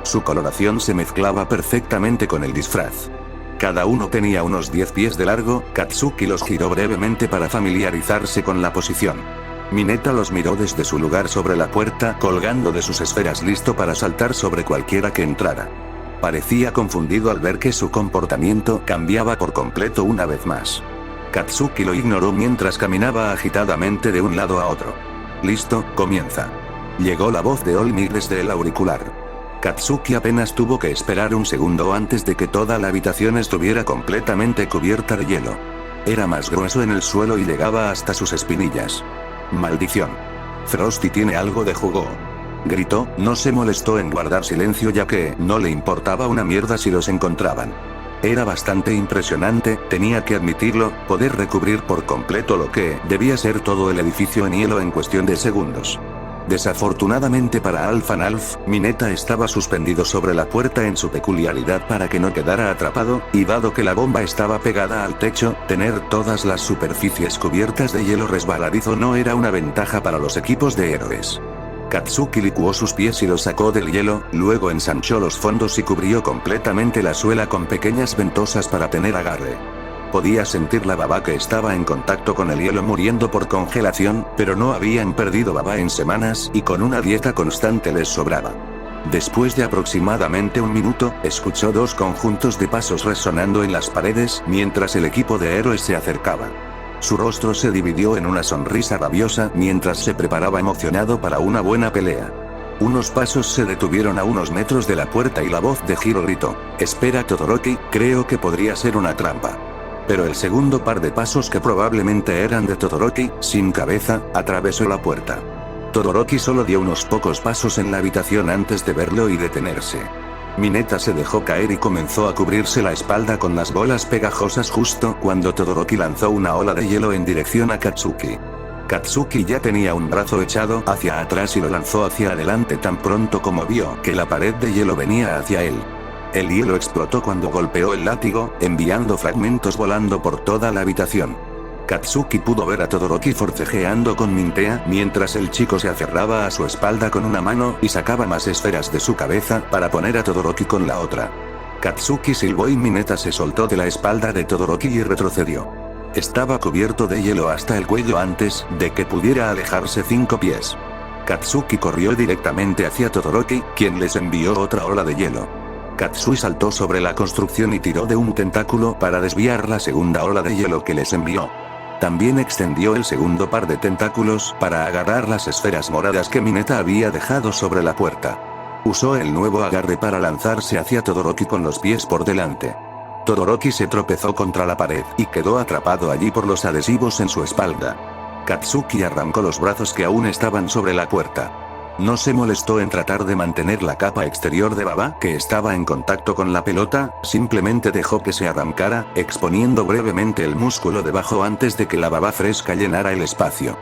Su coloración se mezclaba perfectamente con el disfraz. Cada uno tenía unos 10 pies de largo. Katsuki los giró brevemente para familiarizarse con la posición. Mineta los miró desde su lugar sobre la puerta, colgando de sus esferas listo para saltar sobre cualquiera que entrara. Parecía confundido al ver que su comportamiento cambiaba por completo una vez más. Katsuki lo ignoró mientras caminaba agitadamente de un lado a otro. Listo, comienza. Llegó la voz de Olmig desde el auricular. Katsuki apenas tuvo que esperar un segundo antes de que toda la habitación estuviera completamente cubierta de hielo. Era más grueso en el suelo y llegaba hasta sus espinillas. Maldición. Frosty tiene algo de jugo. Gritó, no se molestó en guardar silencio ya que no le importaba una mierda si los encontraban. Era bastante impresionante, tenía que admitirlo, poder recubrir por completo lo que debía ser todo el edificio en hielo en cuestión de segundos. Desafortunadamente para Alphanalf, Mineta estaba suspendido sobre la puerta en su peculiaridad para que no quedara atrapado, y dado que la bomba estaba pegada al techo, tener todas las superficies cubiertas de hielo resbaladizo no era una ventaja para los equipos de héroes. Katsuki licuó sus pies y los sacó del hielo, luego ensanchó los fondos y cubrió completamente la suela con pequeñas ventosas para tener agarre. Podía sentir la baba que estaba en contacto con el hielo muriendo por congelación, pero no habían perdido baba en semanas y con una dieta constante les sobraba. Después de aproximadamente 1 minuto, escuchó 2 conjuntos de pasos resonando en las paredes mientras el equipo de héroes se acercaba. Su rostro se dividió en una sonrisa rabiosa mientras se preparaba emocionado para una buena pelea. Unos pasos se detuvieron a unos metros de la puerta y la voz de Hiro gritó: «Espera Todoroki, creo que podría ser una trampa». Pero el segundo par de pasos, que probablemente eran de Todoroki, sin cabeza, atravesó la puerta. Todoroki solo dio unos pocos pasos en la habitación antes de verlo y detenerse. Mineta se dejó caer y comenzó a cubrirse la espalda con las bolas pegajosas justo cuando Todoroki lanzó una ola de hielo en dirección a Katsuki. Katsuki ya tenía un brazo echado hacia atrás y lo lanzó hacia adelante tan pronto como vio que la pared de hielo venía hacia él. El hielo explotó cuando golpeó el látigo, enviando fragmentos volando por toda la habitación. Katsuki pudo ver a Todoroki forcejeando con Mintea mientras el chico se aferraba a su espalda con una mano y sacaba más esferas de su cabeza para poner a Todoroki con la otra. Katsuki silbó y Mineta se soltó de la espalda de Todoroki y retrocedió. Estaba cubierto de hielo hasta el cuello antes de que pudiera alejarse 5 pies. Katsuki corrió directamente hacia Todoroki, quien les envió otra ola de hielo. Katsui saltó sobre la construcción y tiró de un tentáculo para desviar la segunda ola de hielo que les envió. También extendió el segundo par de tentáculos para agarrar las esferas moradas que Mineta había dejado sobre la puerta. Usó el nuevo agarre para lanzarse hacia Todoroki con los pies por delante. Todoroki se tropezó contra la pared y quedó atrapado allí por los adhesivos en su espalda. Katsuki arrancó los brazos que aún estaban sobre la puerta. No se molestó en tratar de mantener la capa exterior de baba que estaba en contacto con la pelota, simplemente dejó que se arrancara, exponiendo brevemente el músculo debajo antes de que la baba fresca llenara el espacio.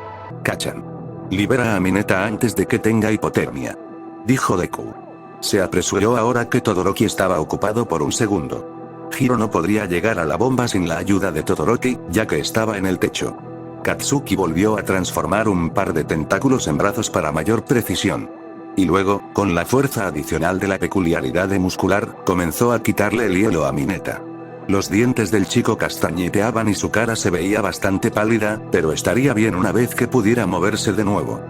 Kachan. Libera a Mineta antes de que tenga hipotermia. Dijo Deku. Se apresuró ahora que Todoroki estaba ocupado por un segundo. Hiro no podría llegar a la bomba sin la ayuda de Todoroki, ya que estaba en el techo. Katsuki volvió a transformar un par de tentáculos en brazos para mayor precisión. Y luego, con la fuerza adicional de la peculiaridad de muscular, comenzó a quitarle el hielo a Mineta. Los dientes del chico castañeteaban y su cara se veía bastante pálida, pero estaría bien una vez que pudiera moverse de nuevo.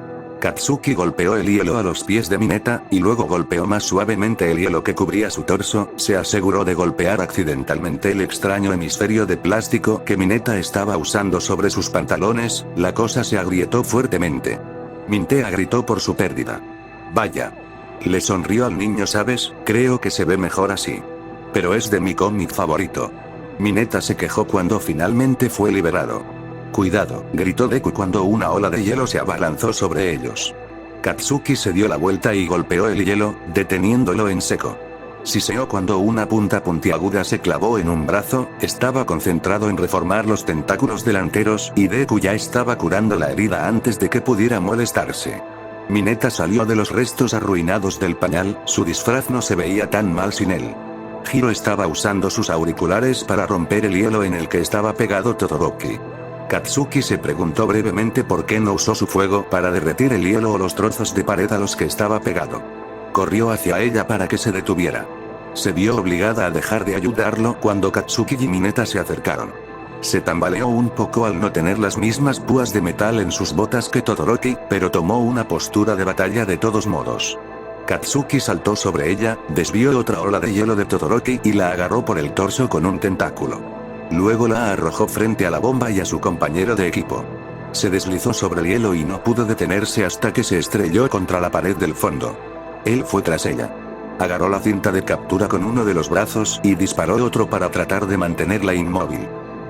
Katsuki golpeó el hielo a los pies de Mineta, y luego golpeó más suavemente el hielo que cubría su torso, se aseguró de golpear accidentalmente el extraño hemisferio de plástico que Mineta estaba usando sobre sus pantalones, la cosa se agrietó fuertemente. Mineta gritó por su pérdida. Vaya. Le sonrió al niño, ¿sabes? Creo que se ve mejor así. Pero es de mi cómic favorito. Mineta se quejó cuando finalmente fue liberado. Cuidado, gritó Deku cuando una ola de hielo se abalanzó sobre ellos. Katsuki se dio la vuelta y golpeó el hielo, deteniéndolo en seco. Siseó cuando una punta puntiaguda se clavó en un brazo, estaba concentrado en reformar los tentáculos delanteros y Deku ya estaba curando la herida antes de que pudiera molestarse. Mineta salió de los restos arruinados del pañal, su disfraz no se veía tan mal sin él. Hiro estaba usando sus auriculares para romper el hielo en el que estaba pegado Todoroki. Katsuki se preguntó brevemente por qué no usó su fuego para derretir el hielo o los trozos de pared a los que estaba pegado. Corrió hacia ella para que se detuviera. Se vio obligada a dejar de ayudarlo cuando Katsuki y Mineta se acercaron. Se tambaleó un poco al no tener las mismas púas de metal en sus botas que Todoroki, pero tomó una postura de batalla de todos modos. Katsuki saltó sobre ella, desvió otra ola de hielo de Todoroki y la agarró por el torso con un tentáculo. Luego la arrojó frente a la bomba y a su compañero de equipo. Se deslizó sobre el hielo y no pudo detenerse hasta que se estrelló contra la pared del fondo. Él fue tras ella. Agarró la cinta de captura con uno de los brazos y disparó otro para tratar de mantenerla inmóvil.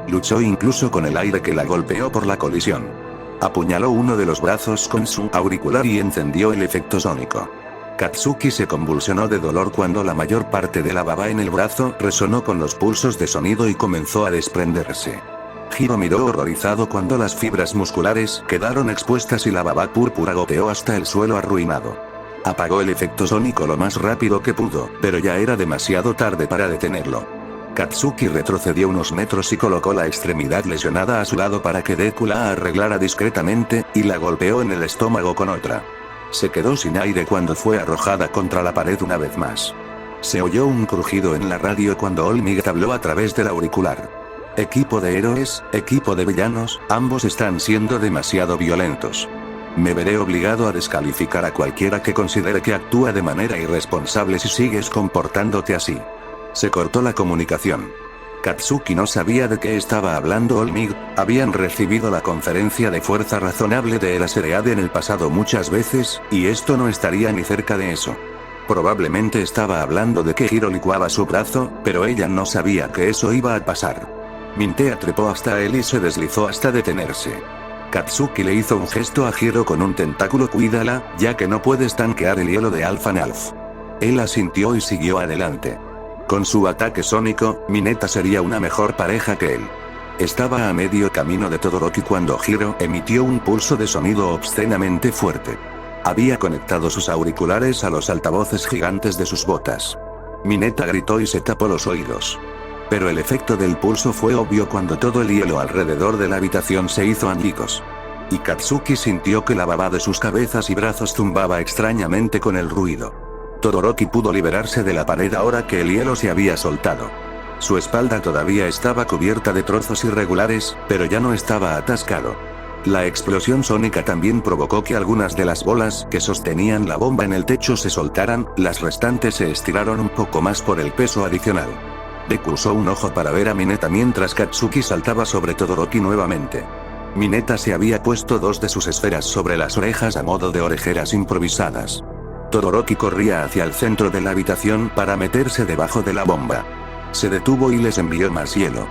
Luchó incluso con el aire que la golpeó por la colisión. Apuñaló uno de los brazos con su auricular y encendió el efecto sónico. Katsuki se convulsionó de dolor cuando la mayor parte de la baba en el brazo resonó con los pulsos de sonido y comenzó a desprenderse. Hiro miró horrorizado cuando las fibras musculares quedaron expuestas y la baba púrpura goteó hasta el suelo arruinado. Apagó el efecto sónico lo más rápido que pudo, pero ya era demasiado tarde para detenerlo. Katsuki retrocedió unos metros y colocó la extremidad lesionada a su lado para que Deku la arreglara discretamente, y la golpeó en el estómago con otra. Se quedó sin aire cuando fue arrojada contra la pared una vez más. Se oyó un crujido en la radio cuando All Might habló a través del auricular. Equipo de héroes, equipo de villanos, ambos están siendo demasiado violentos. Me veré obligado a descalificar a cualquiera que considere que actúa de manera irresponsable si sigues comportándote así. Se cortó la comunicación. Katsuki no sabía de qué estaba hablando All Might, habían recibido la conferencia de fuerza razonable de la Sereade en el pasado muchas veces, y esto no estaría ni cerca de eso. Probablemente estaba hablando de que Hiro licuaba su brazo, pero ella no sabía que eso iba a pasar. Mineta trepó hasta él y se deslizó hasta detenerse. Katsuki le hizo un gesto a Hiro con un tentáculo. Cuídala, ya que no puedes tanquear el hielo de Alpha Nalf. Él asintió y siguió adelante. Con su ataque sónico, Mineta sería una mejor pareja que él. Estaba a medio camino de Todoroki cuando Hiro emitió un pulso de sonido obscenamente fuerte. Había conectado sus auriculares a los altavoces gigantes de sus botas. Mineta gritó y se tapó los oídos. Pero el efecto del pulso fue obvio cuando todo el hielo alrededor de la habitación se hizo añicos. Y Katsuki sintió que la baba de sus cabezas y brazos zumbaba extrañamente con el ruido. Todoroki pudo liberarse de la pared ahora que el hielo se había soltado. Su espalda todavía estaba cubierta de trozos irregulares, pero ya no estaba atascado. La explosión sónica también provocó que algunas de las bolas que sostenían la bomba en el techo se soltaran, las restantes se estiraron un poco más por el peso adicional. Deku usó un ojo para ver a Mineta mientras Katsuki saltaba sobre Todoroki nuevamente. Mineta se había puesto dos de sus esferas sobre las orejas a modo de orejeras improvisadas. Todoroki corría hacia el centro de la habitación para meterse debajo de la bomba. Se detuvo y les envió más hielo.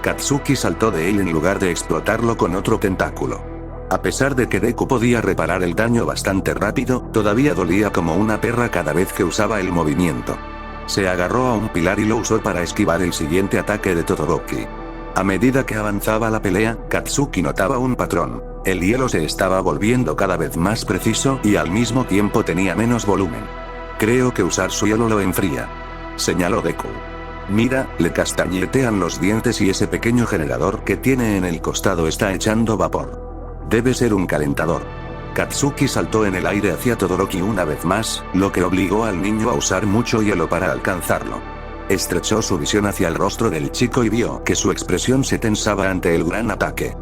Katsuki saltó de él en lugar de explotarlo con otro tentáculo. A pesar de que Deku podía reparar el daño bastante rápido, todavía dolía como una perra cada vez que usaba el movimiento. Se agarró a un pilar y lo usó para esquivar el siguiente ataque de Todoroki. A medida que avanzaba la pelea, Katsuki notaba un patrón. El hielo se estaba volviendo cada vez más preciso y al mismo tiempo tenía menos volumen. Creo que usar su hielo lo enfría, señaló Deku. Mira, le castañetean los dientes y ese pequeño generador que tiene en el costado está echando vapor. Debe ser un calentador. Katsuki saltó en el aire hacia Todoroki una vez más, lo que obligó al niño a usar mucho hielo para alcanzarlo. Estrechó su visión hacia el rostro del chico y vio que su expresión se tensaba ante el gran ataque.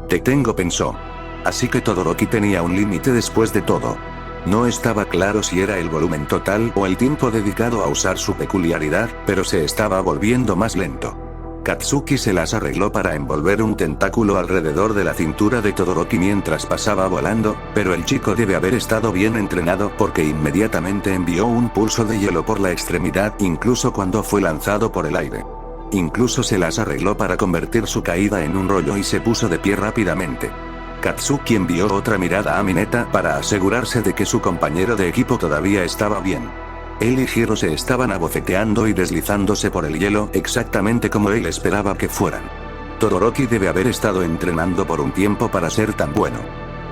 Te tengo, pensó. Así que Todoroki tenía un límite después de todo. No estaba claro si era el volumen total o el tiempo dedicado a usar su peculiaridad, pero se estaba volviendo más lento. Katsuki se las arregló para envolver un tentáculo alrededor de la cintura de Todoroki mientras pasaba volando, pero el chico debe haber estado bien entrenado porque inmediatamente envió un pulso de hielo por la extremidad incluso cuando fue lanzado por el aire. Incluso se las arregló para convertir su caída en un rollo y se puso de pie rápidamente. Katsuki envió otra mirada a Mineta para asegurarse de que su compañero de equipo todavía estaba bien. Él y Hiro se estaban abofeteando y deslizándose por el hielo exactamente como él esperaba que fueran. Todoroki debe haber estado entrenando por un tiempo para ser tan bueno.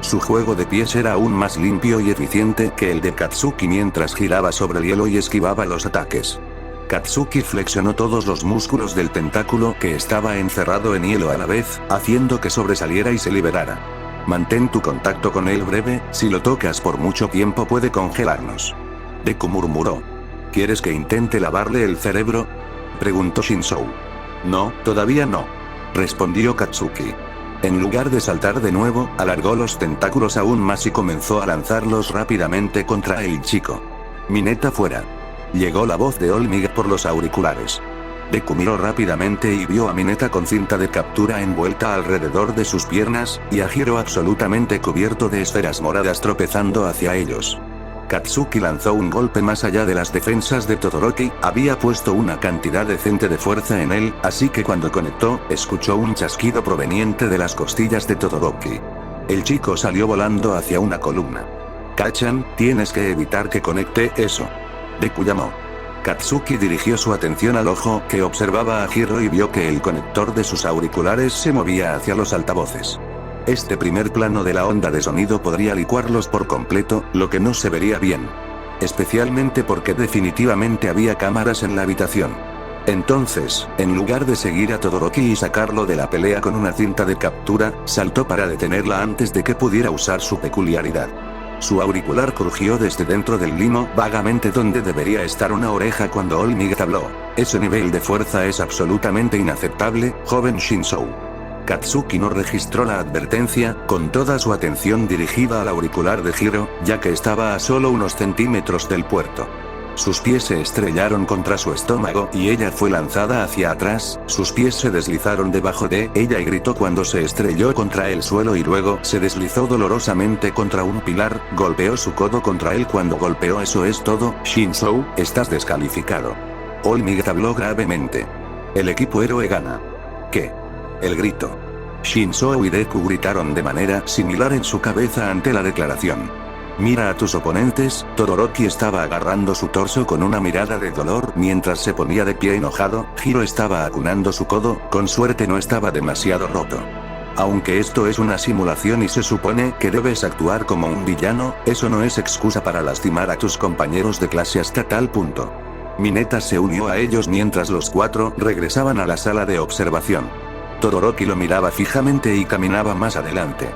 Su juego de pies era aún más limpio y eficiente que el de Katsuki mientras giraba sobre el hielo y esquivaba los ataques. Katsuki flexionó todos los músculos del tentáculo que estaba encerrado en hielo a la vez, haciendo que sobresaliera y se liberara. Mantén tu contacto con él breve, si lo tocas por mucho tiempo puede congelarnos. Deku murmuró. ¿Quieres que intente lavarle el cerebro?, preguntó Shinzou. No, todavía no, respondió Katsuki. En lugar de saltar de nuevo, alargó los tentáculos aún más y comenzó a lanzarlos rápidamente contra el chico. Mineta fuera. Llegó la voz de Olmig por los auriculares. Deku miró rápidamente y vio a Mineta con cinta de captura envuelta alrededor de sus piernas, y a Hiro absolutamente cubierto de esferas moradas tropezando hacia ellos. Katsuki lanzó un golpe más allá de las defensas de Todoroki, había puesto una cantidad decente de fuerza en él, así que cuando conectó, escuchó un chasquido proveniente de las costillas de Todoroki. El chico salió volando hacia una columna. Kachan, tienes que evitar que conecte eso, Deku llamó. Katsuki dirigió su atención al ojo que observaba a Hiro y vio que el conector de sus auriculares se movía hacia los altavoces. Este primer plano de la onda de sonido podría licuarlos por completo, lo que no se vería bien. Especialmente porque definitivamente había cámaras en la habitación. Entonces, en lugar de seguir a Todoroki y sacarlo de la pelea con una cinta de captura, saltó para detenerla antes de que pudiera usar su peculiaridad. Su auricular crujió desde dentro del limo, vagamente donde debería estar una oreja cuando Olmig habló. Ese nivel de fuerza es absolutamente inaceptable, joven Shinzou. Katsuki no registró la advertencia, con toda su atención dirigida al auricular de Hiro, ya que estaba a solo unos centímetros del puerto. Sus pies se estrellaron contra su estómago y ella fue lanzada hacia atrás, sus pies se deslizaron debajo de ella y gritó cuando se estrelló contra el suelo y luego se deslizó dolorosamente contra un pilar, golpeó su codo contra él cuando golpeó. Eso es todo, Shinzou, estás descalificado. Olmig habló gravemente. El equipo héroe gana. ¿Qué? El grito. Shinzou y Deku gritaron de manera similar en su cabeza ante la declaración. Mira a tus oponentes, Todoroki estaba agarrando su torso con una mirada de dolor mientras se ponía de pie enojado, Hiro estaba acunando su codo, con suerte no estaba demasiado roto. Aunque esto es una simulación y se supone que debes actuar como un villano, eso no es excusa para lastimar a tus compañeros de clase hasta tal punto. Mineta se unió a ellos mientras los cuatro regresaban a la sala de observación. Todoroki lo miraba fijamente y caminaba más adelante.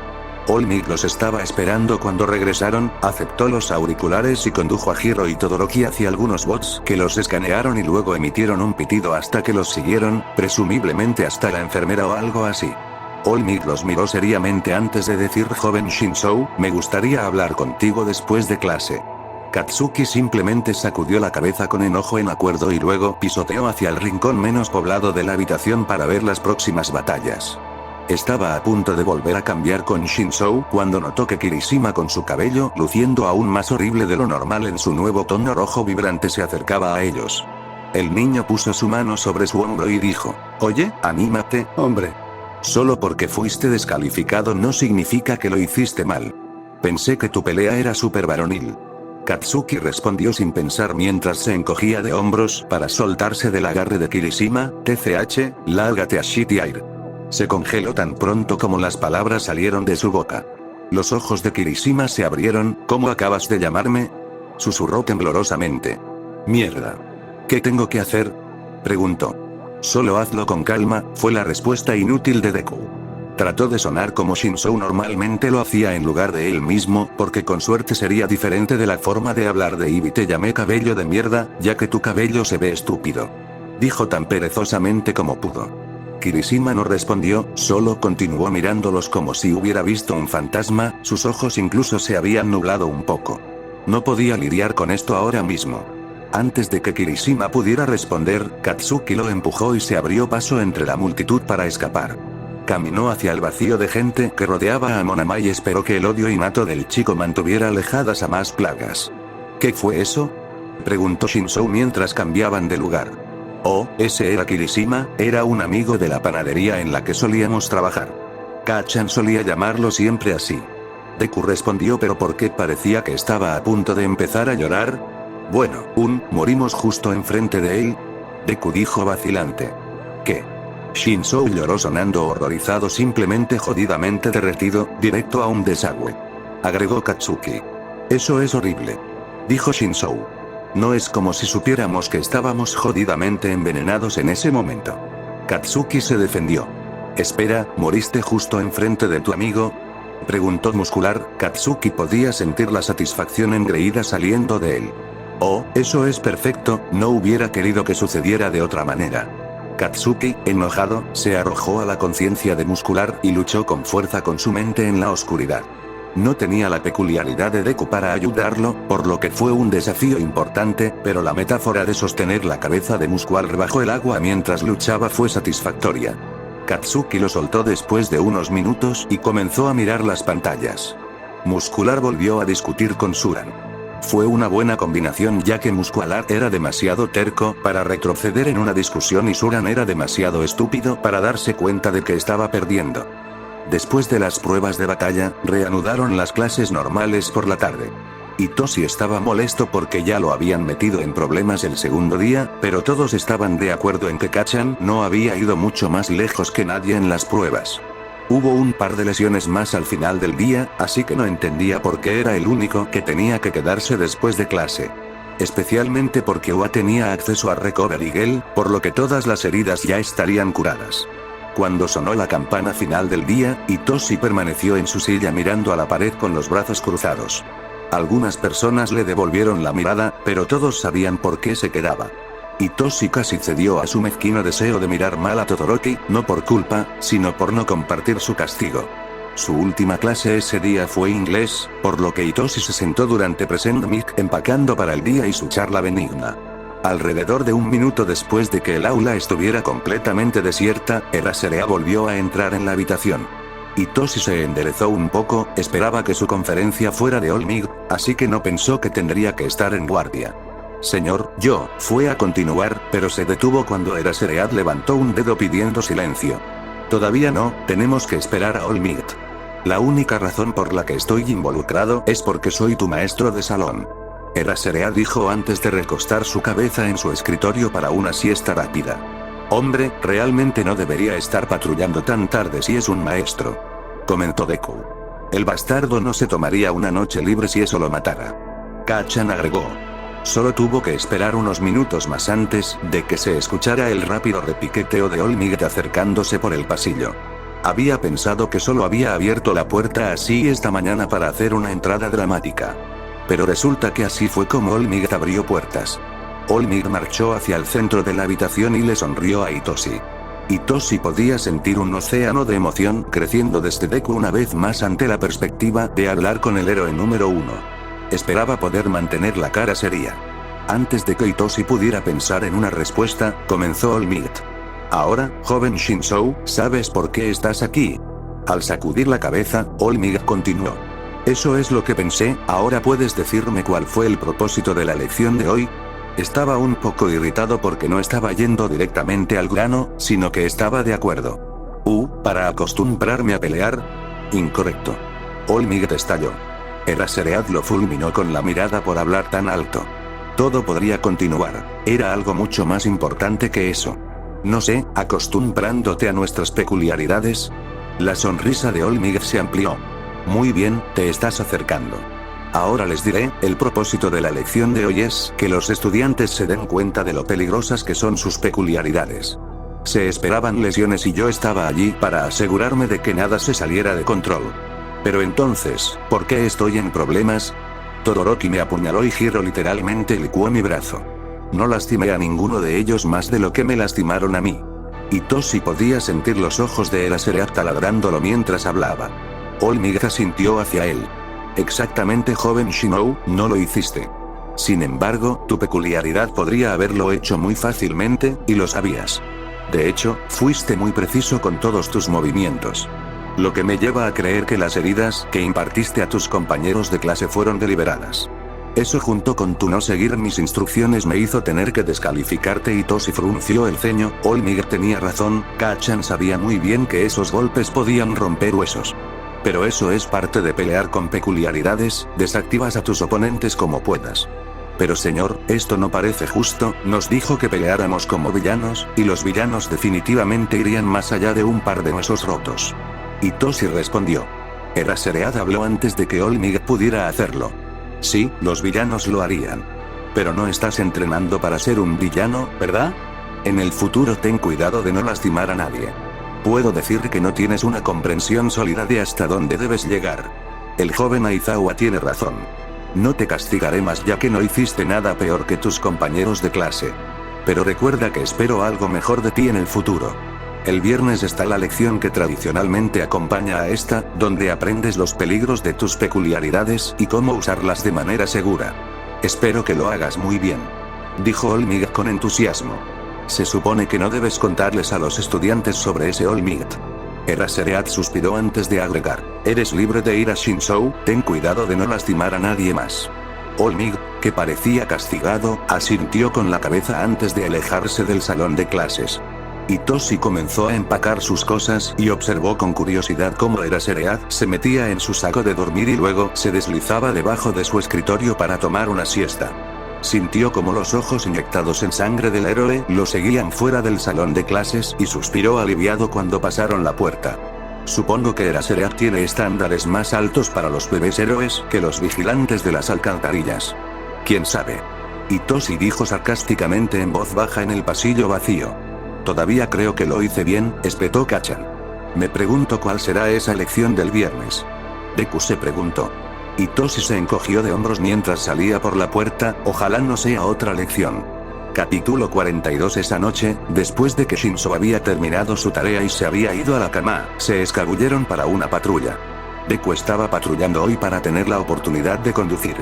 Olmig los estaba esperando cuando regresaron, aceptó los auriculares y condujo a Hiro y Todoroki hacia algunos bots que los escanearon y luego emitieron un pitido hasta que los siguieron, presumiblemente hasta la enfermera o algo así. Olmig los miró seriamente antes de decir: joven Shinzou, me gustaría hablar contigo después de clase. Katsuki simplemente sacudió la cabeza con enojo en acuerdo y luego pisoteó hacia el rincón menos poblado de la habitación para ver las próximas batallas. Estaba a punto de volver a cambiar con Shinzou cuando notó que Kirishima, con su cabello luciendo aún más horrible de lo normal en su nuevo tono rojo vibrante, se acercaba a ellos. El niño puso su mano sobre su hombro y dijo: oye, anímate, hombre. Solo porque fuiste descalificado no significa que lo hiciste mal. Pensé que tu pelea era súper varonil. Katsuki respondió sin pensar mientras se encogía de hombros para soltarse del agarre de Kirishima. TCH, lárgate a Shitty Air. Se congeló tan pronto como las palabras salieron de su boca. Los ojos de Kirishima se abrieron. ¿Cómo acabas de llamarme?, susurró temblorosamente. Mierda. ¿Qué tengo que hacer?, preguntó. Solo hazlo con calma, fue la respuesta inútil de Deku. Trató de sonar como Shinzou normalmente lo hacía en lugar de él mismo, porque con suerte sería diferente de la forma de hablar de Ivy. Te llamé cabello de mierda, ya que tu cabello se ve estúpido. Dijo tan perezosamente como pudo. Kirishima no respondió, solo continuó mirándolos como si hubiera visto un fantasma, sus ojos incluso se habían nublado un poco. No podía lidiar con esto ahora mismo. Antes de que Kirishima pudiera responder, Katsuki lo empujó y se abrió paso entre la multitud para escapar. Caminó hacia el vacío de gente que rodeaba a Monama y esperó que el odio innato del chico mantuviera alejadas a más plagas. ¿Qué fue eso?, preguntó Shinzou mientras cambiaban de lugar. Oh, ese era Kirishima, era un amigo de la panadería en la que solíamos trabajar. Kachan solía llamarlo siempre así. Deku respondió, pero ¿por qué parecía que estaba a punto de empezar a llorar? Bueno, morimos justo enfrente de él. Deku dijo vacilante. ¿Qué? Shinzou lloró sonando horrorizado, simplemente jodidamente derretido, directo a un desagüe. Agregó Katsuki. Eso es horrible. Dijo Shinzou. No es como si supiéramos que estábamos jodidamente envenenados en ese momento. Katsuki se defendió. Espera, ¿moriste justo enfrente de tu amigo?, preguntó Muscular. Katsuki podía sentir la satisfacción engreída saliendo de él. Oh, eso es perfecto, no hubiera querido que sucediera de otra manera. Katsuki, enojado, se arrojó a la conciencia de Muscular y luchó con fuerza con su mente en la oscuridad. No tenía la peculiaridad de Deku para ayudarlo, por lo que fue un desafío importante, pero la metáfora de sostener la cabeza de Muscular bajo el agua mientras luchaba fue satisfactoria. Katsuki lo soltó después de unos minutos y comenzó a mirar las pantallas. Muscular volvió a discutir con Suran. Fue una buena combinación, ya que Muscular era demasiado terco para retroceder en una discusión y Suran era demasiado estúpido para darse cuenta de que estaba perdiendo. Después de las pruebas de batalla, reanudaron las clases normales por la tarde. Itoshi estaba molesto porque ya lo habían metido en problemas el segundo día, pero todos estaban de acuerdo en que Kachan no había ido mucho más lejos que nadie en las pruebas. Hubo un par de lesiones más al final del día, así que no entendía por qué era el único que tenía que quedarse después de clase. Especialmente porque Ua tenía acceso a Recovery Gel, por lo que todas las heridas ya estarían curadas. Cuando sonó la campana final del día, Itoshi permaneció en su silla mirando a la pared con los brazos cruzados. Algunas personas le devolvieron la mirada, pero todos sabían por qué se quedaba. Itoshi casi cedió a su mezquino deseo de mirar mal a Todoroki, no por culpa, sino por no compartir su castigo. Su última clase ese día fue inglés, por lo que Itoshi se sentó durante Present Mic empacando para el día y su charla benigna. Alrededor de un minuto después de que el aula estuviera completamente desierta, Eraserea volvió a entrar en la habitación. Itoshi se enderezó un poco, esperaba que su conferencia fuera de All Might, así que no pensó que tendría que estar en guardia. Señor, fue a continuar, pero se detuvo cuando Eraseread levantó un dedo pidiendo silencio. Todavía no, tenemos que esperar a All Might. La única razón por la que estoy involucrado es porque soy tu maestro de salón. Eraserea dijo antes de recostar su cabeza en su escritorio para una siesta rápida. Hombre, realmente no debería estar patrullando tan tarde si es un maestro, comentó Deku. El bastardo no se tomaría una noche libre si eso lo matara. Kachan agregó. Solo tuvo que esperar unos minutos más antes de que se escuchara el rápido repiqueteo de All Might acercándose por el pasillo. Había pensado que solo había abierto la puerta así esta mañana para hacer una entrada dramática. Pero resulta que así fue como All Might abrió puertas. All Might marchó hacia el centro de la habitación y le sonrió a Itoshi. Itoshi podía sentir un océano de emoción creciendo desde Deku una vez más ante la perspectiva de hablar con el héroe número 1. Esperaba poder mantener la cara seria. Antes de que Itoshi pudiera pensar en una respuesta, comenzó All Might. Ahora, joven Shinzou, ¿sabes por qué estás aquí? Al sacudir la cabeza, All Might continuó. Eso es lo que pensé, ahora puedes decirme cuál fue el propósito de la lección de hoy. Estaba un poco irritado porque no estaba yendo directamente al grano, sino que estaba de acuerdo. ¿Para acostumbrarme a pelear? Incorrecto. All Might estalló. Eraserhead lo fulminó con la mirada por hablar tan alto. Todo podría continuar, era algo mucho más importante que eso. No sé, acostumbrándote a nuestras peculiaridades. La sonrisa de All Might se amplió. Muy bien, te estás acercando. Ahora les diré, el propósito de la lección de hoy es que los estudiantes se den cuenta de lo peligrosas que son sus peculiaridades. Se esperaban lesiones y yo estaba allí para asegurarme de que nada se saliera de control. Pero entonces, ¿por qué estoy en problemas? Todoroki me apuñaló y Hiro literalmente licuó mi brazo. No lastimé a ninguno de ellos más de lo que me lastimaron a mí. Hitoshi podía sentir los ojos de Eraserhead taladrándolo mientras hablaba. All Might asintió hacia él. Exactamente, joven Shinou, no lo hiciste. Sin embargo, tu peculiaridad podría haberlo hecho muy fácilmente, y lo sabías. De hecho, fuiste muy preciso con todos tus movimientos. Lo que me lleva a creer que las heridas que impartiste a tus compañeros de clase fueron deliberadas. Eso junto con tu no seguir mis instrucciones me hizo tener que descalificarte. Hitoshi frunció el ceño. All Might tenía razón, Kacchan sabía muy bien que esos golpes podían romper huesos. Pero eso es parte de pelear con peculiaridades, desactivas a tus oponentes como puedas. Pero señor, esto no parece justo, nos dijo que peleáramos como villanos, y los villanos definitivamente irían más allá de un par de huesos rotos. Hitoshi respondió. Eraserhead habló antes de que All Might pudiera hacerlo. Sí, los villanos lo harían. Pero no estás entrenando para ser un villano, ¿verdad? En el futuro ten cuidado de no lastimar a nadie. Puedo decir que no tienes una comprensión sólida de hasta dónde debes llegar. El joven Aizawa tiene razón. No te castigaré más ya que no hiciste nada peor que tus compañeros de clase. Pero recuerda que espero algo mejor de ti en el futuro. El viernes está la lección que tradicionalmente acompaña a esta, donde aprendes los peligros de tus peculiaridades y cómo usarlas de manera segura. Espero que lo hagas muy bien. Dijo All Might con entusiasmo. Se supone que no debes contarles a los estudiantes sobre ese All Might. Eraserhead suspiró antes de agregar. Eres libre de ir a Shinzou, ten cuidado de no lastimar a nadie más. All Might, que parecía castigado, asintió con la cabeza antes de alejarse del salón de clases. Hitoshi comenzó a empacar sus cosas y observó con curiosidad cómo Eraserhead se metía en su saco de dormir y luego se deslizaba debajo de su escritorio para tomar una siesta. Sintió como los ojos inyectados en sangre del héroe lo seguían fuera del salón de clases y suspiró aliviado cuando pasaron la puerta. Supongo que Eraserhead tiene estándares más altos para los bebés héroes que los vigilantes de las alcantarillas. ¿Quién sabe? Hitoshi dijo sarcásticamente en voz baja en el pasillo vacío. Todavía creo que lo hice bien, espetó Kacchan. Me pregunto cuál será esa lección del viernes. Deku se preguntó. Hitoshi se encogió de hombros mientras salía por la puerta, ojalá no sea otra lección. Capítulo 42. Esa noche, después de que Shinzo había terminado su tarea y se había ido a la cama, se escabulleron para una patrulla. Deku estaba patrullando hoy para tener la oportunidad de conducir.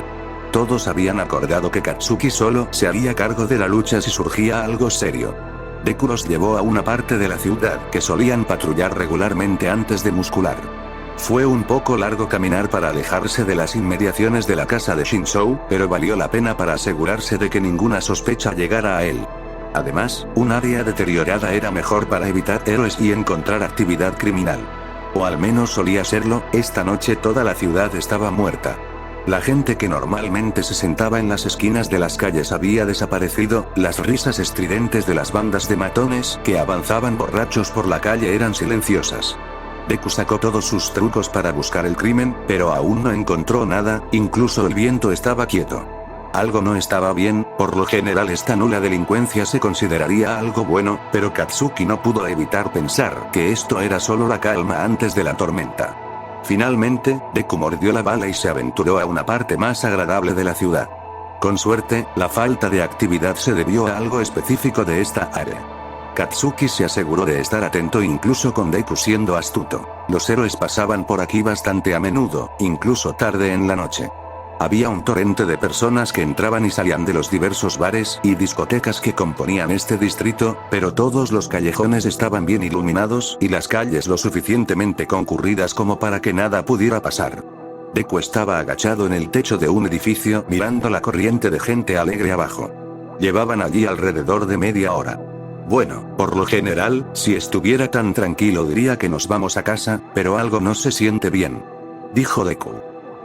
Todos habían acordado que Katsuki solo se haría cargo de la lucha si surgía algo serio. Deku los llevó a una parte de la ciudad que solían patrullar regularmente antes de Muscular. Fue un poco largo caminar para alejarse de las inmediaciones de la casa de Shinzou, pero valió la pena para asegurarse de que ninguna sospecha llegara a él. Además, un área deteriorada era mejor para evitar héroes y encontrar actividad criminal. O al menos solía serlo. Esta noche toda la ciudad estaba muerta. La gente que normalmente se sentaba en las esquinas de las calles había desaparecido, las risas estridentes de las bandas de matones que avanzaban borrachos por la calle eran silenciosas. Deku sacó todos sus trucos para buscar el crimen, pero aún no encontró nada, incluso el viento estaba quieto. Algo no estaba bien, por lo general esta nula delincuencia se consideraría algo bueno, pero Katsuki no pudo evitar pensar que esto era solo la calma antes de la tormenta. Finalmente, Deku mordió la bala y se aventuró a una parte más agradable de la ciudad. Con suerte, la falta de actividad se debió a algo específico de esta área. Katsuki se aseguró de estar atento incluso con Deku siendo astuto. Los héroes pasaban por aquí bastante a menudo, incluso tarde en la noche. Había un torrente de personas que entraban y salían de los diversos bares y discotecas que componían este distrito, pero todos los callejones estaban bien iluminados y las calles lo suficientemente concurridas como para que nada pudiera pasar. Deku estaba agachado en el techo de un edificio mirando la corriente de gente alegre abajo. Llevaban allí alrededor de media hora. Bueno, por lo general, si estuviera tan tranquilo diría que nos vamos a casa, pero algo no se siente bien. Dijo Deku.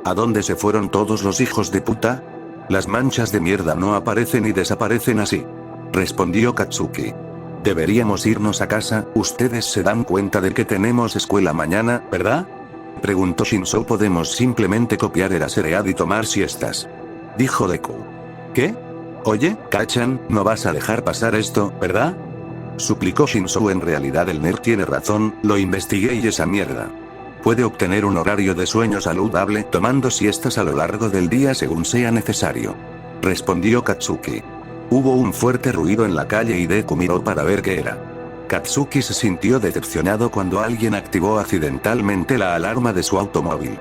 ¿A dónde se fueron todos los hijos de puta? Las manchas de mierda no aparecen y desaparecen así. Respondió Katsuki. Deberíamos irnos a casa, ustedes se dan cuenta de que tenemos escuela mañana, ¿verdad? Preguntó Shinzo. Podemos simplemente copiar el Aseread y tomar siestas. Dijo Deku. ¿Qué? Oye, Kachan, no vas a dejar pasar esto, ¿verdad? Suplicó Shinzo. En realidad el nerd tiene razón, lo investigué y esa mierda. Puede obtener un horario de sueño saludable tomando siestas a lo largo del día según sea necesario. Respondió Katsuki. Hubo un fuerte ruido en la calle y Deku miró para ver qué era. Katsuki se sintió decepcionado cuando alguien activó accidentalmente la alarma de su automóvil.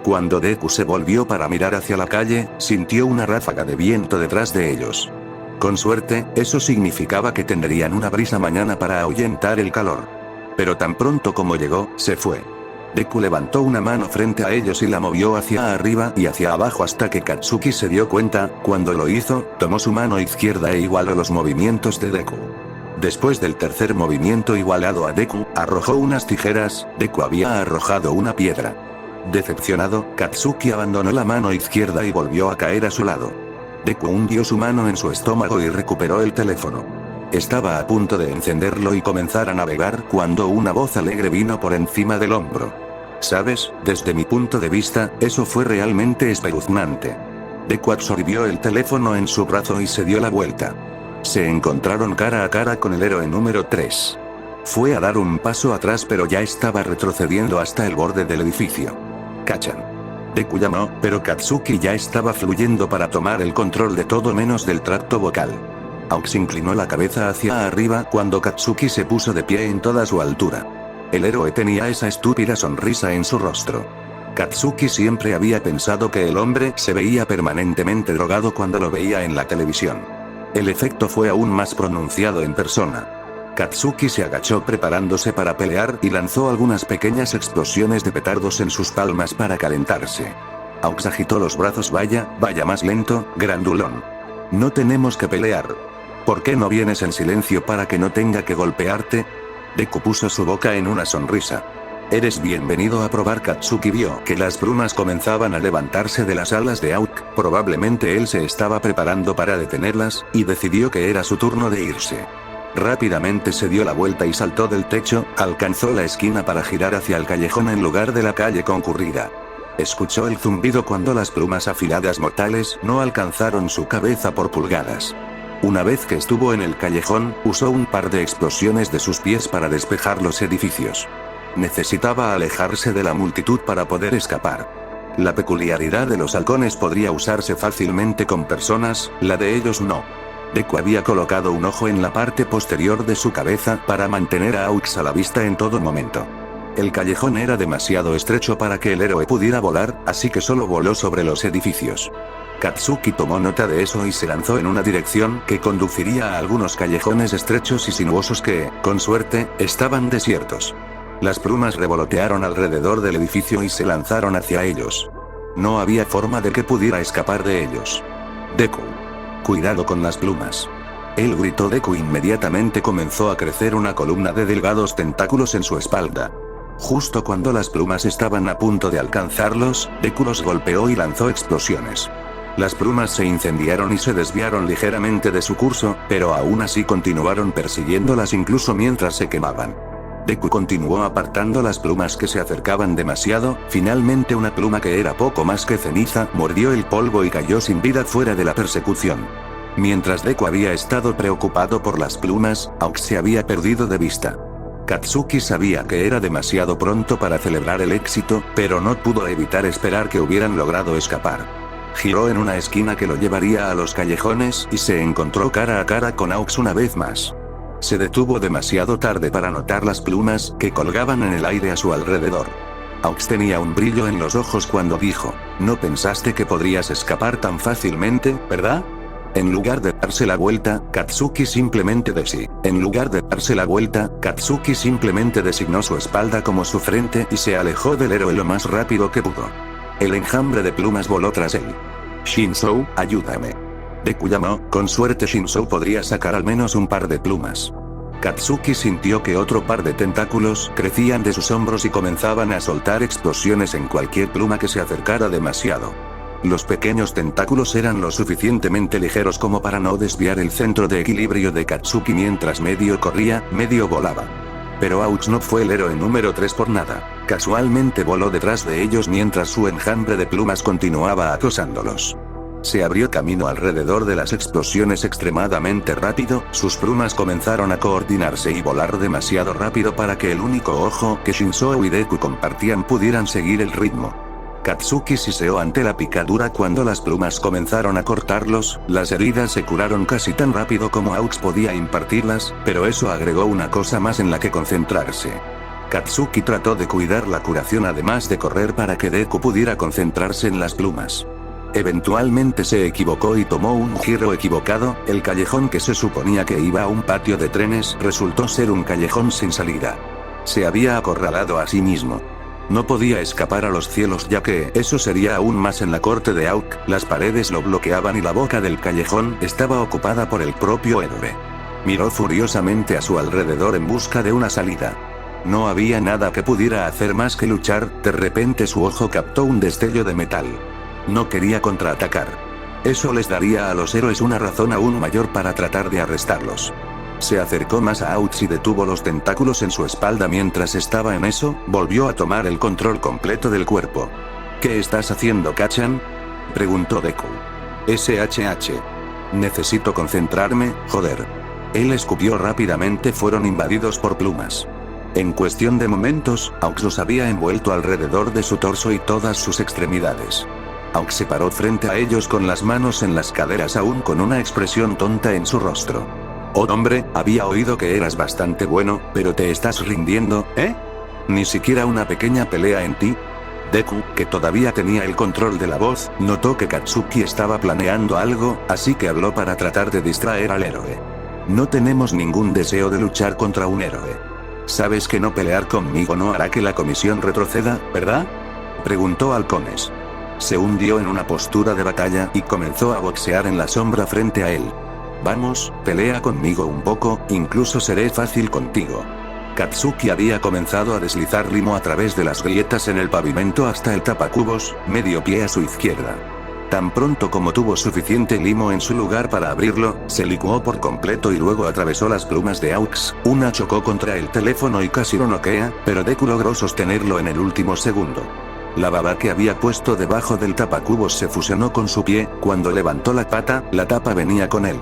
Cuando Deku se volvió para mirar hacia la calle, sintió una ráfaga de viento detrás de ellos. Con suerte, eso significaba que tendrían una brisa mañana para ahuyentar el calor. Pero tan pronto como llegó, se fue. Deku levantó una mano frente a ellos y la movió hacia arriba y hacia abajo hasta que Katsuki se dio cuenta. Cuando lo hizo, tomó su mano izquierda e igualó los movimientos de Deku. Después del tercer movimiento igualado a Deku, arrojó unas tijeras. Deku había arrojado una piedra. Decepcionado, Katsuki abandonó la mano izquierda y volvió a caer a su lado. Deku hundió su mano en su estómago y recuperó el teléfono. Estaba a punto de encenderlo y comenzar a navegar cuando una voz alegre vino por encima del hombro. ¿Sabes? Desde mi punto de vista, eso fue realmente espeluznante. Deku absorbió el teléfono en su brazo y se dio la vuelta. Se encontraron cara a cara con el héroe número 3. Fue a dar un paso atrás pero ya estaba retrocediendo hasta el borde del edificio. Kachan. Deku llamó, pero Katsuki ya estaba fluyendo para tomar el control de todo menos del tracto vocal. Aux inclinó la cabeza hacia arriba cuando Katsuki se puso de pie en toda su altura. El héroe tenía esa estúpida sonrisa en su rostro. Katsuki siempre había pensado que el hombre se veía permanentemente drogado cuando lo veía en la televisión. El efecto fue aún más pronunciado en persona. Katsuki se agachó preparándose para pelear y lanzó algunas pequeñas explosiones de petardos en sus palmas para calentarse. Aux agitó los brazos. Vaya más lento, grandulón. No tenemos que pelear. ¿Por qué no vienes en silencio para que no tenga que golpearte? Deku puso su boca en una sonrisa. Eres bienvenido a probar. Katsuki vio que las plumas comenzaban a levantarse de las alas de Aux. Probablemente él se estaba preparando para detenerlas, y decidió que era su turno de irse. Rápidamente se dio la vuelta y saltó del techo, alcanzó la esquina para girar hacia el callejón en lugar de la calle concurrida. Escuchó el zumbido cuando las plumas afiladas mortales no alcanzaron su cabeza por pulgadas. Una vez que estuvo en el callejón, usó un par de explosiones de sus pies para despejar los edificios. Necesitaba alejarse de la multitud para poder escapar. La peculiaridad de los halcones podría usarse fácilmente con personas, la de ellos no. Deku había colocado un ojo en la parte posterior de su cabeza para mantener a Aux a la vista en todo momento. El callejón era demasiado estrecho para que el héroe pudiera volar, así que solo voló sobre los edificios. Katsuki tomó nota de eso y se lanzó en una dirección que conduciría a algunos callejones estrechos y sinuosos que, con suerte, estaban desiertos. Las plumas revolotearon alrededor del edificio y se lanzaron hacia ellos. No había forma de que pudiera escapar de ellos. Deku. Cuidado con las plumas. Él gritó. Deku inmediatamente comenzó a crecer una columna de delgados tentáculos en su espalda. Justo cuando las plumas estaban a punto de alcanzarlos, Deku los golpeó y lanzó explosiones. Las plumas se incendiaron y se desviaron ligeramente de su curso, pero aún así continuaron persiguiéndolas incluso mientras se quemaban. Deku continuó apartando las plumas que se acercaban demasiado. Finalmente una pluma que era poco más que ceniza mordió el polvo y cayó sin vida fuera de la persecución. Mientras Deku había estado preocupado por las plumas, Aux se había perdido de vista. Katsuki sabía que era demasiado pronto para celebrar el éxito, pero no pudo evitar esperar que hubieran logrado escapar. Giró en una esquina que lo llevaría a los callejones y se encontró cara a cara con Aux una vez más. Se detuvo demasiado tarde para notar las plumas que colgaban en el aire a su alrededor. Aux tenía un brillo en los ojos cuando dijo, «No pensaste que podrías escapar tan fácilmente, ¿verdad?» En lugar de darse la vuelta, Katsuki simplemente designó su espalda como su frente y se alejó del héroe lo más rápido que pudo. El enjambre de plumas voló tras él. «Shinzo, ayúdame». Deku llamó. Con suerte Shinzo podría sacar al menos un par de plumas. Katsuki sintió que otro par de tentáculos crecían de sus hombros y comenzaban a soltar explosiones en cualquier pluma que se acercara demasiado. Los pequeños tentáculos eran lo suficientemente ligeros como para no desviar el centro de equilibrio de Katsuki mientras medio corría, medio volaba. Pero Aux no fue el héroe número 3 por nada. Casualmente voló detrás de ellos mientras su enjambre de plumas continuaba acosándolos. Se abrió camino alrededor de las explosiones extremadamente rápido, sus plumas comenzaron a coordinarse y volar demasiado rápido para que el único ojo que Shinzou y Deku compartían pudieran seguir el ritmo. Katsuki siseó ante la picadura cuando las plumas comenzaron a cortarlos, las heridas se curaron casi tan rápido como Aux podía impartirlas, pero eso agregó una cosa más en la que concentrarse. Katsuki trató de cuidar la curación además de correr para que Deku pudiera concentrarse en las plumas. Eventualmente se equivocó y tomó un giro equivocado, el callejón que se suponía que iba a un patio de trenes resultó ser un callejón sin salida. Se había acorralado a sí mismo. No podía escapar a los cielos ya que eso sería aún más en la corte de Auk, las paredes lo bloqueaban y la boca del callejón estaba ocupada por el propio héroe. Miró furiosamente a su alrededor en busca de una salida. No había nada que pudiera hacer más que luchar, de repente su ojo captó un destello de metal. No quería contraatacar. Eso les daría a los héroes una razón aún mayor para tratar de arrestarlos. Se acercó más a Aux y detuvo los tentáculos en su espalda mientras estaba en eso, volvió a tomar el control completo del cuerpo. ¿Qué estás haciendo, Kachan? Preguntó Deku. SHH. Necesito concentrarme, joder. Él escupió rápidamente, fueron invadidos por plumas. En cuestión de momentos, Aux los había envuelto alrededor de su torso y todas sus extremidades. Aux se paró frente a ellos con las manos en las caderas aún con una expresión tonta en su rostro. Oh hombre, había oído que eras bastante bueno, pero te estás rindiendo, ¿eh? ¿Ni siquiera una pequeña pelea en ti? Deku, que todavía tenía el control de la voz, notó que Katsuki estaba planeando algo, así que habló para tratar de distraer al héroe. No tenemos ningún deseo de luchar contra un héroe. Sabes que no pelear conmigo no hará que la comisión retroceda, ¿verdad? Preguntó Halcones. Se hundió en una postura de batalla y comenzó a boxear en la sombra frente a él. Vamos, pelea conmigo un poco, incluso seré fácil contigo. Katsuki había comenzado a deslizar limo a través de las grietas en el pavimento hasta el tapacubos, medio pie a su izquierda. Tan pronto como tuvo suficiente limo en su lugar para abrirlo, se licuó por completo y luego atravesó las plumas de Aux, una chocó contra el teléfono y casi lo noquea, pero Deku logró sostenerlo en el último segundo. La baba que había puesto debajo del tapacubos se fusionó con su pie, cuando levantó la pata, la tapa venía con él.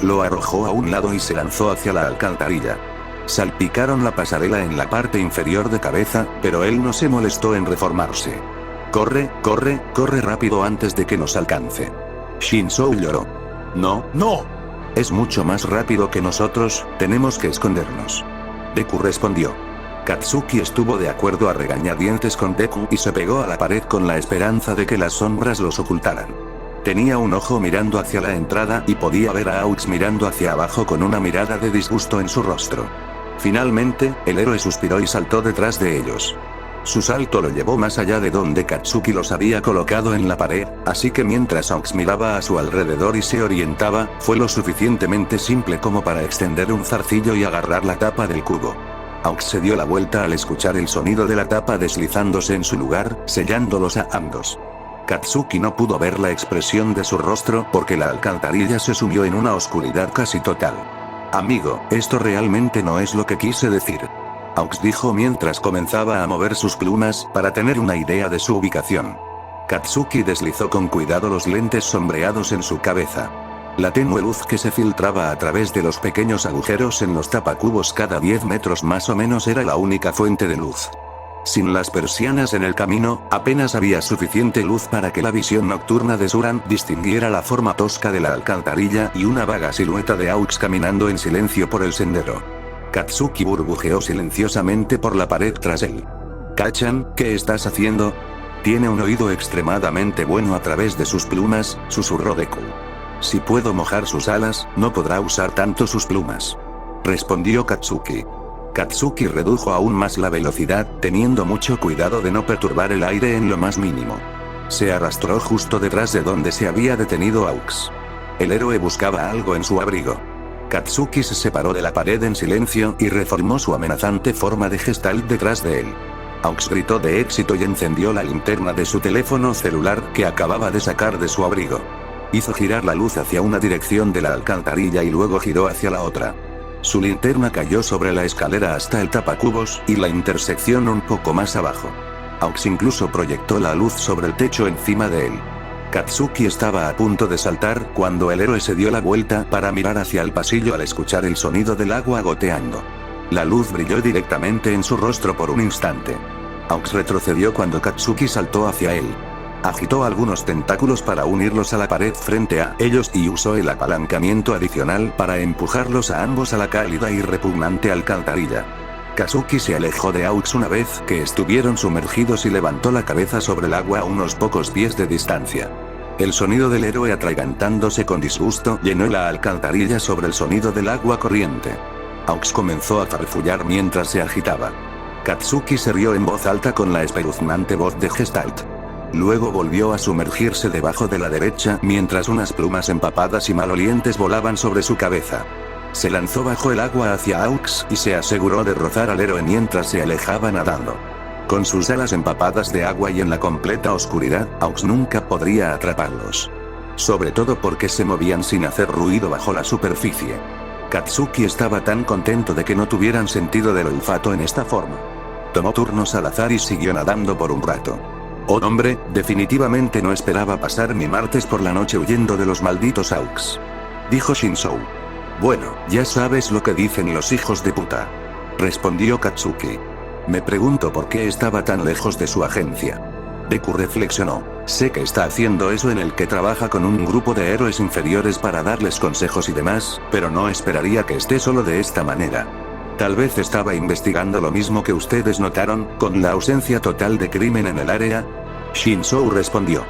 Lo arrojó a un lado y se lanzó hacia la alcantarilla. Salpicaron la pasarela en la parte inferior de cabeza, pero él no se molestó en reformarse. Corre, corre, corre rápido antes de que nos alcance. Shinzou lloró. No, no. Es mucho más rápido que nosotros, tenemos que escondernos. Deku respondió. Katsuki estuvo de acuerdo a regañadientes con Deku y se pegó a la pared con la esperanza de que las sombras los ocultaran. Tenía un ojo mirando hacia la entrada y podía ver a Aux mirando hacia abajo con una mirada de disgusto en su rostro. Finalmente, el héroe suspiró y saltó detrás de ellos. Su salto lo llevó más allá de donde Katsuki los había colocado en la pared, así que mientras Aux miraba a su alrededor y se orientaba, fue lo suficientemente simple como para extender un zarcillo y agarrar la tapa del cubo. Aux se dio la vuelta al escuchar el sonido de la tapa deslizándose en su lugar, sellándolos a ambos. Katsuki no pudo ver la expresión de su rostro porque la alcantarilla se sumió en una oscuridad casi total. Amigo, esto realmente no es lo que quise decir. Aux dijo mientras comenzaba a mover sus plumas para tener una idea de su ubicación. Katsuki deslizó con cuidado los lentes sombreados en su cabeza. La tenue luz que se filtraba a través de los pequeños agujeros en los tapacubos cada 10 metros más o menos era la única fuente de luz. Sin las persianas en el camino, apenas había suficiente luz para que la visión nocturna de Suran distinguiera la forma tosca de la alcantarilla y una vaga silueta de Aux caminando en silencio por el sendero. Katsuki burbujeó silenciosamente por la pared tras él. Kachan, ¿qué estás haciendo? Tiene un oído extremadamente bueno a través de sus plumas, susurró Deku. Si puedo mojar sus alas, no podrá usar tanto sus plumas. Respondió Katsuki. Katsuki redujo aún más la velocidad, teniendo mucho cuidado de no perturbar el aire en lo más mínimo. Se arrastró justo detrás de donde se había detenido Aux. El héroe buscaba algo en su abrigo. Katsuki se separó de la pared en silencio y reformó su amenazante forma de Gestalt detrás de él. Aux gritó de éxito y encendió la linterna de su teléfono celular que acababa de sacar de su abrigo. Hizo girar la luz hacia una dirección de la alcantarilla y luego giró hacia la otra. Su linterna cayó sobre la escalera hasta el tapacubos y la intersección un poco más abajo. Aux incluso proyectó la luz sobre el techo encima de él. Katsuki estaba a punto de saltar cuando el héroe se dio la vuelta para mirar hacia el pasillo al escuchar el sonido del agua goteando. La luz brilló directamente en su rostro por un instante. Aux retrocedió cuando Katsuki saltó hacia él. Agitó algunos tentáculos para unirlos a la pared frente a ellos y usó el apalancamiento adicional para empujarlos a ambos a la cálida y repugnante alcantarilla. Katsuki se alejó de Aux una vez que estuvieron sumergidos y levantó la cabeza sobre el agua a unos pocos pies de distancia. El sonido del héroe atragantándose con disgusto llenó la alcantarilla sobre el sonido del agua corriente. Aux comenzó a farfullar mientras se agitaba. Katsuki se rió en voz alta con la espeluznante voz de Gestalt. Luego volvió a sumergirse debajo de la derecha mientras unas plumas empapadas y malolientes volaban sobre su cabeza. Se lanzó bajo el agua hacia Aux y se aseguró de rozar al héroe mientras se alejaba nadando. Con sus alas empapadas de agua y en la completa oscuridad, Aux nunca podría atraparlos. Sobre todo porque se movían sin hacer ruido bajo la superficie. Katsuki estaba tan contento de que no tuvieran sentido del olfato en esta forma. Tomó turnos al azar y siguió nadando por un rato. Oh hombre, definitivamente no esperaba pasar mi martes por la noche huyendo de los malditos Aux. Dijo Shinzou. Bueno, ya sabes lo que dicen los hijos de puta. Respondió Katsuki. Me pregunto por qué estaba tan lejos de su agencia. Deku reflexionó. Sé que está haciendo eso en el que trabaja con un grupo de héroes inferiores para darles consejos y demás, pero no esperaría que esté solo de esta manera. Tal vez estaba investigando lo mismo que ustedes notaron, con la ausencia total de crimen en el área. Shinzou respondió.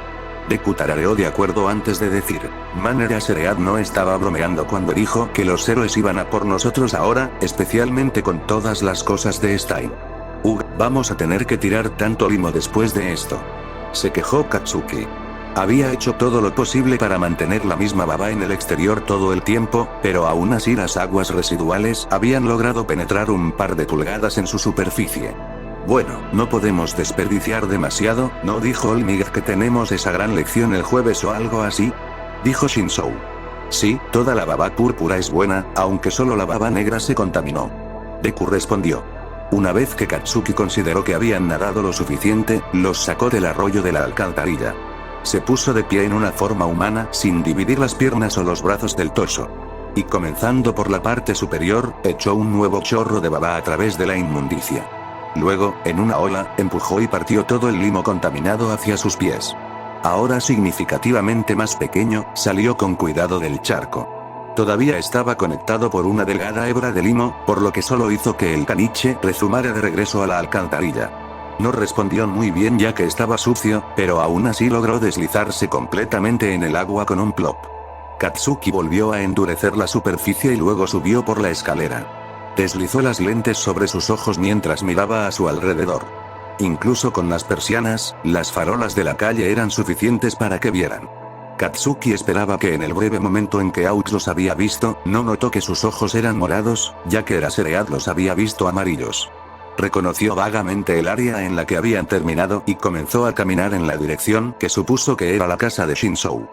Deku tarareó de acuerdo antes de decir, Manera Seread no estaba bromeando cuando dijo que los héroes iban a por nosotros ahora, especialmente con todas las cosas de Stein. Vamos a tener que tirar tanto limo después de esto. Se quejó Katsuki. Había hecho todo lo posible para mantener la misma baba en el exterior todo el tiempo, pero aún así las aguas residuales habían logrado penetrar un par de pulgadas en su superficie. Bueno, no podemos desperdiciar demasiado, ¿no dijo Olmig que tenemos esa gran lección el jueves o algo así? Dijo Shinzou. Sí, toda la baba púrpura es buena, aunque solo la baba negra se contaminó. Deku respondió. Una vez que Katsuki consideró que habían nadado lo suficiente, los sacó del arroyo de la alcantarilla. Se puso de pie en una forma humana, sin dividir las piernas o los brazos del torso. Y comenzando por la parte superior, echó un nuevo chorro de baba a través de la inmundicia. Luego, en una ola, empujó y partió todo el limo contaminado hacia sus pies. Ahora significativamente más pequeño, salió con cuidado del charco. Todavía estaba conectado por una delgada hebra de limo, por lo que solo hizo que el caniche rezumara de regreso a la alcantarilla. No respondió muy bien ya que estaba sucio, pero aún así logró deslizarse completamente en el agua con un plop. Katsuki volvió a endurecer la superficie y luego subió por la escalera. Deslizó las lentes sobre sus ojos mientras miraba a su alrededor. Incluso con las persianas, las farolas de la calle eran suficientes para que vieran. Katsuki esperaba que en el breve momento en que Aux los había visto, no notó que sus ojos eran morados, ya que Eraseread los había visto amarillos. Reconoció vagamente el área en la que habían terminado y comenzó a caminar en la dirección que supuso que era la casa de Shinzou.